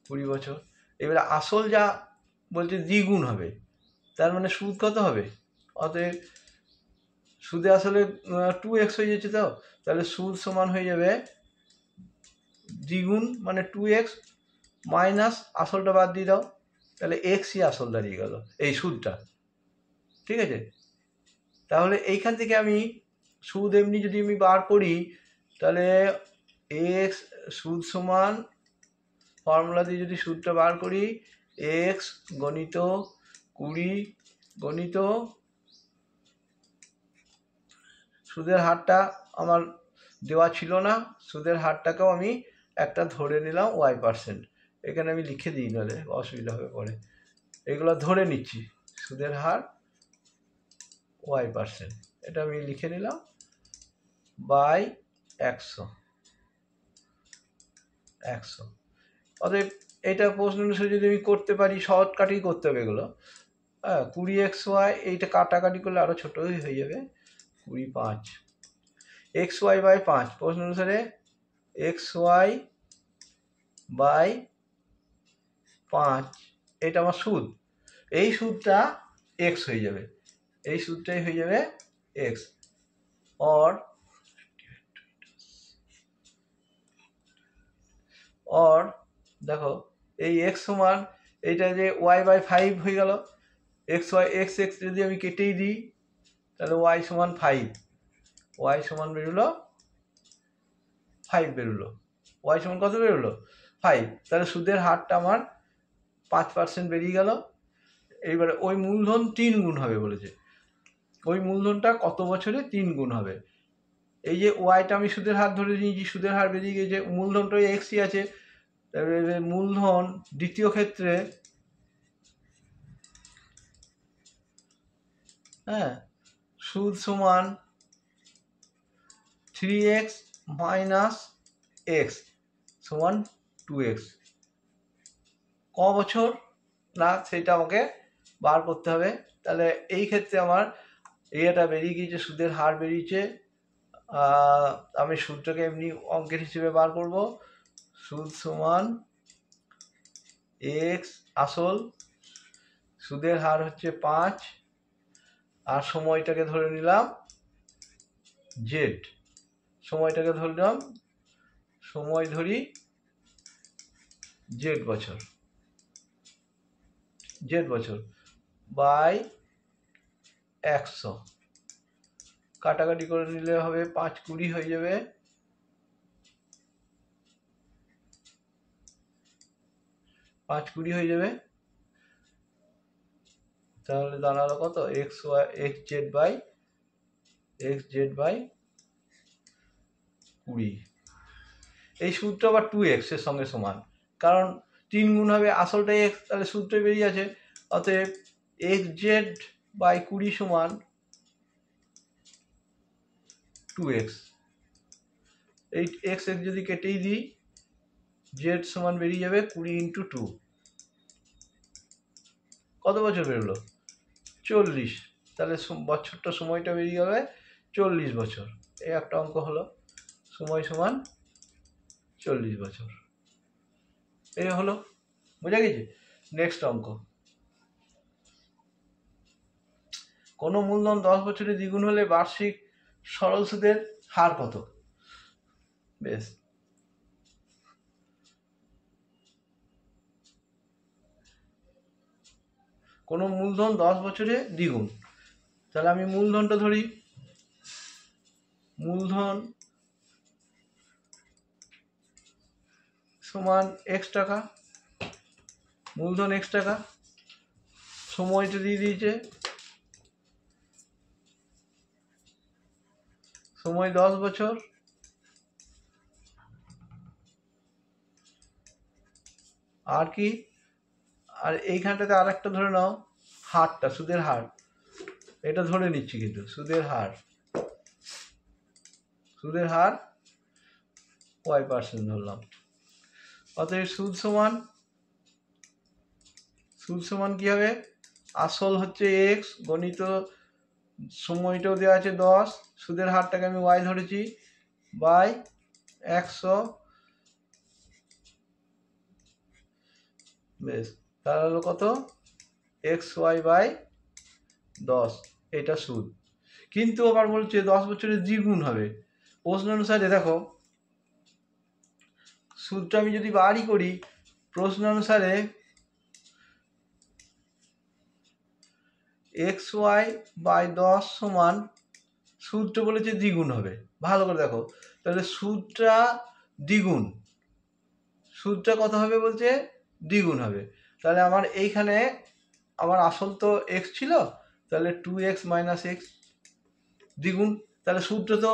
20 বছর। এবারে আসল যা বলছে দ্বিগুণ হবে, তার মানে সুদ কত হবে? অতএব সুদে আসলে 2x হয়ে যাচ্ছে, তাহলে সুদ সমান হয়ে যাবে দ্বিগুণ মানে 2x মাইনাস আসলটা বাদ দিয়ে দাও, তাহলে এক্সই আসল দাঁড়িয়ে গেল এই সুদটা। ঠিক আছে, তাহলে এইখান থেকে আমি সুদ এমনি যদি আমি বার করি, তাহলে এক্স সুদ সমান ফর্মুলা দিয়ে যদি সুদটা বার করি, এক্স গণিত 20 গণিত সুদের হারটা আমার দেওয়া ছিল না, সুদের হারটাকেও আমি একটা ধরে নিলাম y%। এখানে আমি লিখে দিই, নাহলে অসুবিধা হবে পরে। এগুলো ধরে নিচ্ছি, সুদের হার y%, এটা আমি লিখে নিলাম বাই 100। অতএব এটা প্রশ্ন অনুসারে যদি আমি করতে পারি, শর্টকাটেই করতে হবে এগুলো। 20xy, এইটা কাটাকাটি করলে আরো ছোটই হয়ে যাবে, 25 xy বাই 5, প্রশ্ন অনুসারে xy বাই 5, এটা আমার সুদ। এই সুদটা x হয়ে যাবে, এই সুদটাই হয়ে যাবে x। অর দেখো এই x সমান এইটা যে y/5 হয়ে গেল, x যদি আমি কেটেই দিই, তাহলে y সমান 5, y সমান বেরোলো 5 বেরোলো, y সমান কত বেরোলো? 5। তাহলে সুদের হারটা আমার 5% বেরিয়ে গেল। এইবারে ওই মূলধন 3 গুণ হবে বলেছে, ওই মূলধনটা কত বছরে 3 গুণ হবে। এই যে ওয়াইটা আমি সুদের হার ধরে নিয়েছি, সুদের হার বেরিয়ে গিয়েছে, মূলধনটা এক্সই আছে। মূলধন দ্বিতীয় ক্ষেত্রে, হ্যাঁ, সুদ সমান 3x মাইনাস এক্স সমান 2x। ক বছর না সেটা আমাকে বার করতে হবে। তাহলে এই ক্ষেত্রে আমার এটা বেরিয়ে গিয়েছে, সুদের হার বেরিয়েছে। আমি সুদটাকে এমনি অঙ্কের হিসেবে বার করব, সুদ সমান x আসল, সুদের হার হচ্ছে 5, আর সময়টাকে ধরে নিলাম z, সময়টাকে ধরলাম, সময় ধরি z বছর বাই 100। কাটাকাটি করে নিলে হবে 5 20 হয়ে যাবে, 5 20 হয়ে যাবে। তাহলে দাঁড়ালো কত? xz by 20। এই সূত্র আবার 2x এর সঙ্গে সমান, কারণ 3 গুণ হবে, আসলটা x, তাহলে সূত্র বেরিয়ে আছে। অতএব xz বাই 20 সমান 2x। এই x যদি কেটেই দিই, z সমান বেরিয়ে যাবে 20 × 2। কত বছর বেরোলো? 40। তাহলে বছরটা সময়টা বেরিয়ে যাবে 40 বছর। এই একটা অঙ্ক হলো, সময় সমান 40 বছর। এই হলো, বোঝা গেছে? নেক্সট অঙ্ক, কোনো মূলধন 10 বছরে দ্বিগুণ হলে বার্ষিক সরল সুদের হার কত? বেশ, কোনো মূলধন 10 বছরে দ্বিগুণ, তাহলে আমি মূলধনটা ধরি, মূলধন সমান x টাকা, মূলধন x টাকা, সময়টা দিয়ে দিয়েছে, সময় 10 বছর, আর কি, আর এইখানটাতে আর একটা ধরে নাও, হারটা, সুদের হার, এটা ধরে নিচ্ছি, কিন্তু সুদের হার y% ধরলাম। অতএব সুদ সমান সুদ সমান কি হবে, আসল হচ্ছে এক্স, গণিত সময়টাও দেওয়া আছে 10, সুদের হারটাকে আমি ওয়াই ধরেছি, বাই 100, বেশ তাহলে হলো কত, এক্স ওয়াই বাই 10, এটা সুদ। কিন্তু আবার বলছে 10 বছরের দ্বিগুণ হবে। প্রশ্ন অনুসারে দেখো সুদটা আমি যদি বাড়ি করি, প্রশ্ন অনুসারে এক্স ওয়াই বাই 10 সমান, সুদটা বলেছে দ্বিগুণ হবে, ভালো করে দেখো, তাহলে সুদটা দ্বিগুণ, সুদটা কত হবে বলছে, দ্বিগুণ হবে। তাহলে আমার এইখানে আমার আসল তো এক্স ছিল, তাহলে 2x মাইনাস এক্স দ্বিগুণ, তাহলে সুদটা তো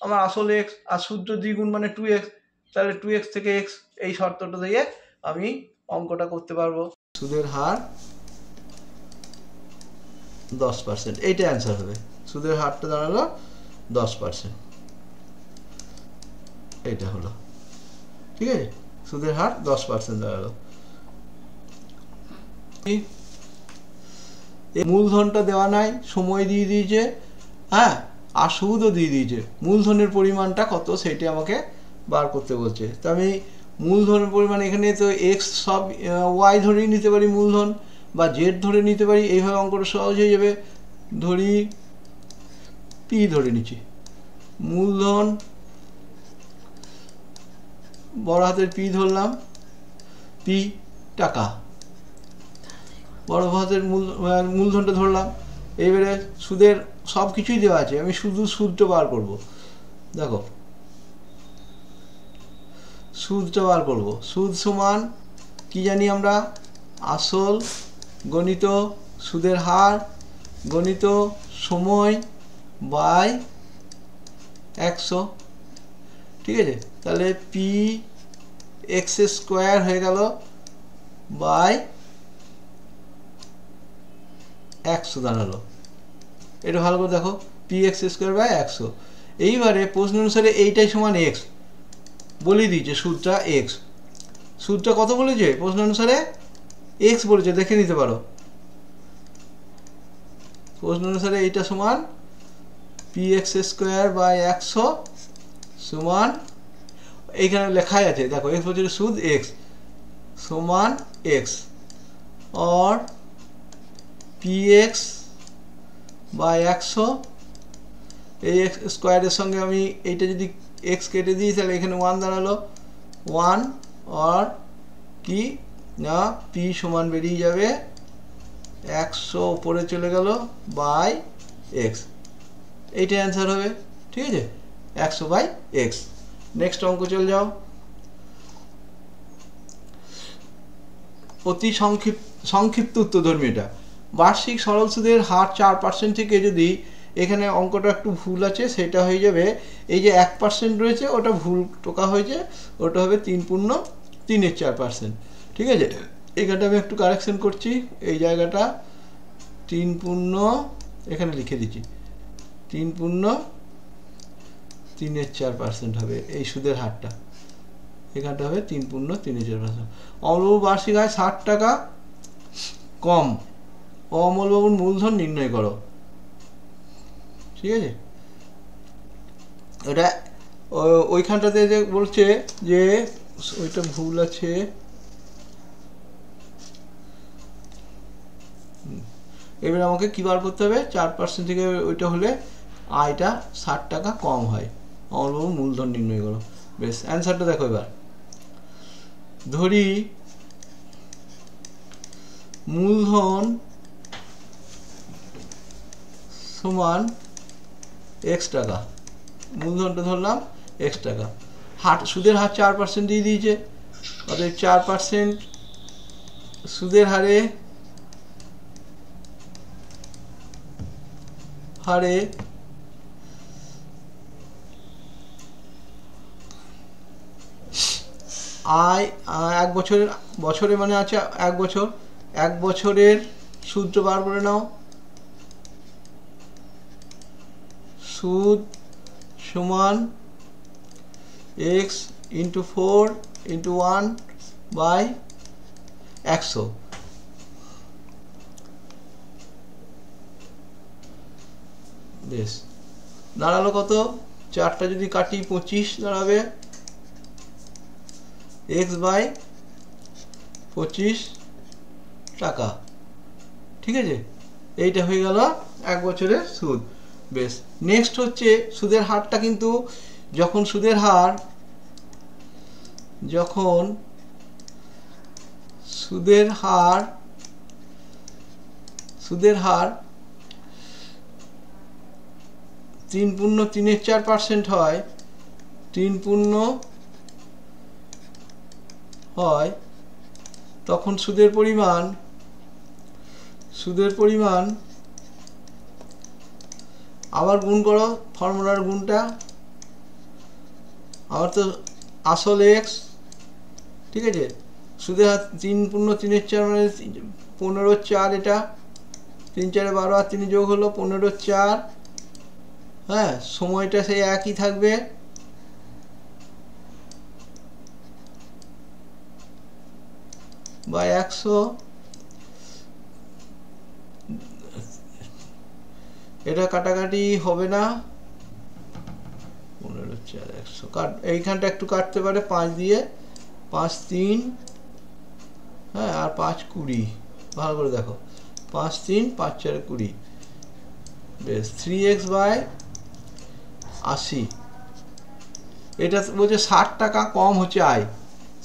আমার আসল এক্স আর সুদটা দ্বিগুণ মানে 2x, তাহলে 2x থেকে x, এই শর্তটা দিয়ে আমি অঙ্কটা করতে পারবো। সুদের হার 10%, এইটা অ্যান্সার হবে। সুদের হারটা দাঁড়ালো 10%, এইটা হলো, ঠিক আছে, সুদের হার 10% দাঁড়ালো। মূলধনটা দেওয়া নাই, সময় দিয়ে দিয়েছে, হ্যাঁ, আর সুদও দিয়ে দিয়েছে, মূলধনের পরিমাণটা কত সেটা আমাকে বার করতে বলছে। তো আমি মূলধনের পরিমাণ এখানে তো এক্স সব ওয়াই ধরেই নিতে পারি মূলধন, বা জেড ধরে নিতে পারি, এইভাবে অঙ্কটা সহজ হয়ে যাবে। ধরি পি ধরে নিচ্ছি, মূলধন বড় হাতের পি ধরলাম, পি টাকা, বড় হাতের মূলধনটা ধরলাম। এবারে সুদের সব কিছুই দেওয়া আছে, আমি শুধু সুদটা বার করব। দেখো সুদটা বার করব, সুদ সমান কি জানি আমরা, আসল গণিত সুদের হার গণিত সময় বাই 100, ঠিক আছে, তাহলে পি এক্স স্কোয়ার হয়ে গেল বাই 100 দাঁড়ালো। এটা ভালো করে দেখো, পি এক্স স্কোয়ার বাই 100। এইবারে প্রশ্ন অনুসারে এইটাই সমান এক্স বলে দিয়েছে, সুদটা এক্স, সুদটা কত বলেছে প্রশ্ন অনুসারে, এক্স বলেছে, দেখে নিতে পারো। প্রশ্ন অনুসারে এইটা সমান পি এক্স স্কোয়ার বাই 100 সমান, এইখানে লেখাই আছে দেখো, এক্স বলছে সুদ এক্স সমান এক্স, और পি এক্স বাই 100, এই এক্স স্কোয়ারের সঙ্গে আমি এইটা যদি এক্স কেটে দিই তাহলে এখানে 1 দাঁড়ালো, 1 আর কি না পি সমান বেরিয়ে যাবে 100 উপরে চলে গেল বাই এক্স, এইটা অ্যান্সার হবে, ঠিক আছে, 100 বাই এক্স। নেক্সট অঙ্ক চলে যাও। অতি সংক্ষিপ্ত উত্তরধর্মী, এটা বার্ষিক সরল সুদের হার 4% থেকে, যদি এখানে অঙ্কটা একটু ভুল আছে সেটা হয়ে যাবে, এই যে 1% রয়েছে ওটা ভুল টোকা হয়েছে, ওটা হবে 3/4%, ঠিক আছে। এখানটা আমি একটু কারেকশন করছি, এই জায়গাটা 3 এখানে লিখে দিচ্ছি 3/4% হবে এই সুদের হারটা, এখানটা হবে 3/4%। অমলবাবুর বার্ষিক আয় 60 টাকা কম, অমলবাবুর মূলধন নির্ণয় করো, ঠিক আছে। এটা ওইখানটাতে যে বলছে যে ওইটা ভুল আছে, এবার আমাকে কি বার করতে হবে, 4% থেকে ওইটা হলে আয়টা 60 টাকা কম হয়, অমলবাবুর মূলধন নির্ণয় করো। বেশ, অ্যান্সারটা দেখো, এবার ধরি মূলধন সমান এক্স টাকা, মূলধনটা ধরলাম এক্স টাকা, সুদের হার 4% দিয়ে দিয়েছে, অর্থাৎ 4% সুদের হারে আয় 1 বছরে মানে আছে 1 বছর, 1 বছরের সুদটা বার করে নাও, সুদ সমান এক্স ইন্টু 4 ইন্টু 1 বাই 100, বেশ, দাঁড়ালো কত? 4টা যদি কাটি 25 দাঁড়াবে x/25 টাকা। ঠিক আছে, এইটা হয়ে গেল 1 বছরের সুদ। বেশ, নেক্সট হচ্ছে সুদের হারটা, কিন্তু যখন সুদের হার 3.34% হয়, 3 হয়, তখন সুদের পরিমাণ আবার গুণ করো, ফর্মুলার গুণটা, আবার তো আসল x, ঠিক আছে, সুদের হার 3.34 মানে 15/4, এটা 3 4 12 আর 3 যোগ হলো 15/4। হ্যাঁ, সময়টা সেই একই থাকবে, বা 100, এটা কাটাকাটি হবে না, 15/4 100 এইখানটা একটু কাটতে পারে 5 দিয়ে, 5 3, হ্যাঁ, আর 5 20, ভালো করে দেখো, 5 3 5 4 20। বেশ, 3x/80, এটা বলছে 60 টাকা কম হচ্ছে আয়,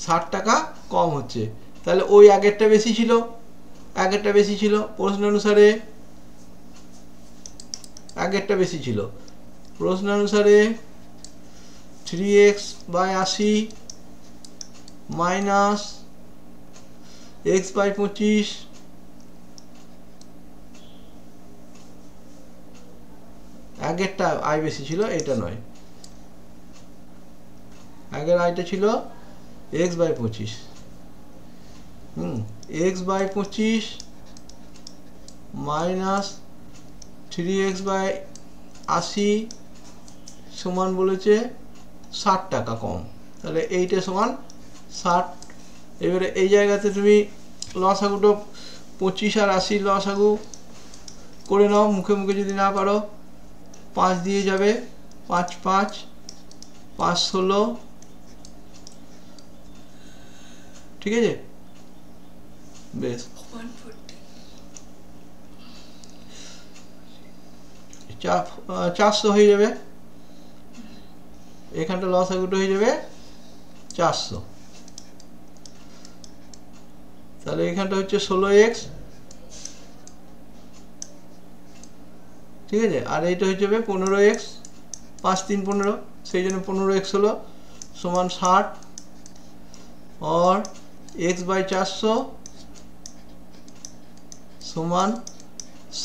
60 টাকা কম হচ্ছে, তাহলে ওই আগেরটা বেশি ছিল, প্রশ্ন অনুসারে আগেরটা বেশি ছিল, প্রশ্ন অনুসারে 3x/80 মাইনাস x/25, আগেরটা আয় বেশি ছিল, এটা নয়, আগের আয়টা ছিল x/25। x/25 মাইনাস 3x/80 সমান বলেছে 60 টাকা কম, তাহলে এইটা সমান 60। এবারে এই জায়গাতে তুমি লসাগুটা 25 আর 80 লসাগু করে নাও, মুখে মুখে যদি না পারো, 5 দিয়ে যাবে, 5 5 5 16, ঠিক আছে। বেশ, 400 হয়ে যাবে, এখানটা লসাগুটা হয়ে যাবে 400, তাহলে এখানটা হচ্ছে 16x, ঠিক আছে, আর এইটা হয়ে যাবে 15x, 5 3 15, সেই জন্য 15x হলো সমান 60, और x/400 সমান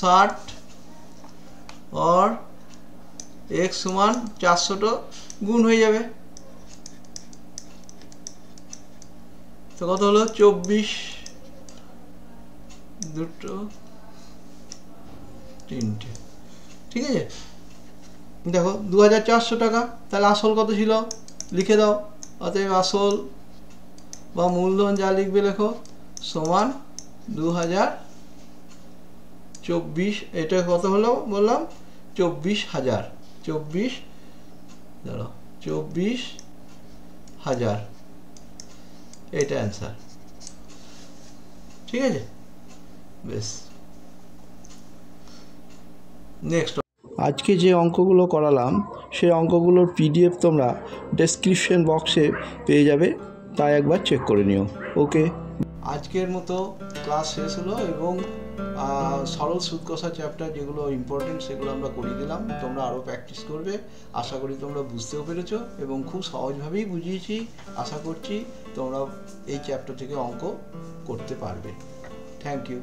60, और x সমান 400 গুণ হয়ে যাবে, তো কত হলো 24 2 3, ঠিক আছে। দেখো 2400 টাকা, তাহলে আসল কত ছিল লিখে দাও, অতএব আসল বা মূলধন যা লিখবে লেখো, সমান 2024, এটা কত হলো বললাম 24,000, 24,000, এটা অ্যান্সার, ঠিক আছে। বেশ, নেক্সট, আজকে যে অঙ্কগুলো করালাম সেই অঙ্কগুলোর PDF তোমরা ডেসক্রিপশন বক্সে পেয়ে যাবে, তাই একবার চেক করে নিও। ওকে, আজকের মতো ক্লাস শেষ হলো, এবং সরল সুদ কষা চ্যাপ্টার যেগুলো ইম্পর্টেন্ট সেগুলো আমরা করিয়ে দিলাম, তোমরা আরও প্র্যাকটিস করবে, আশা করি তোমরা বুঝতেও পেরেছো, এবং খুব সহজভাবেই বুঝিয়েছি, আশা করছি তোমরা এই চ্যাপ্টার থেকে অঙ্ক করতে পারবে। Thank you.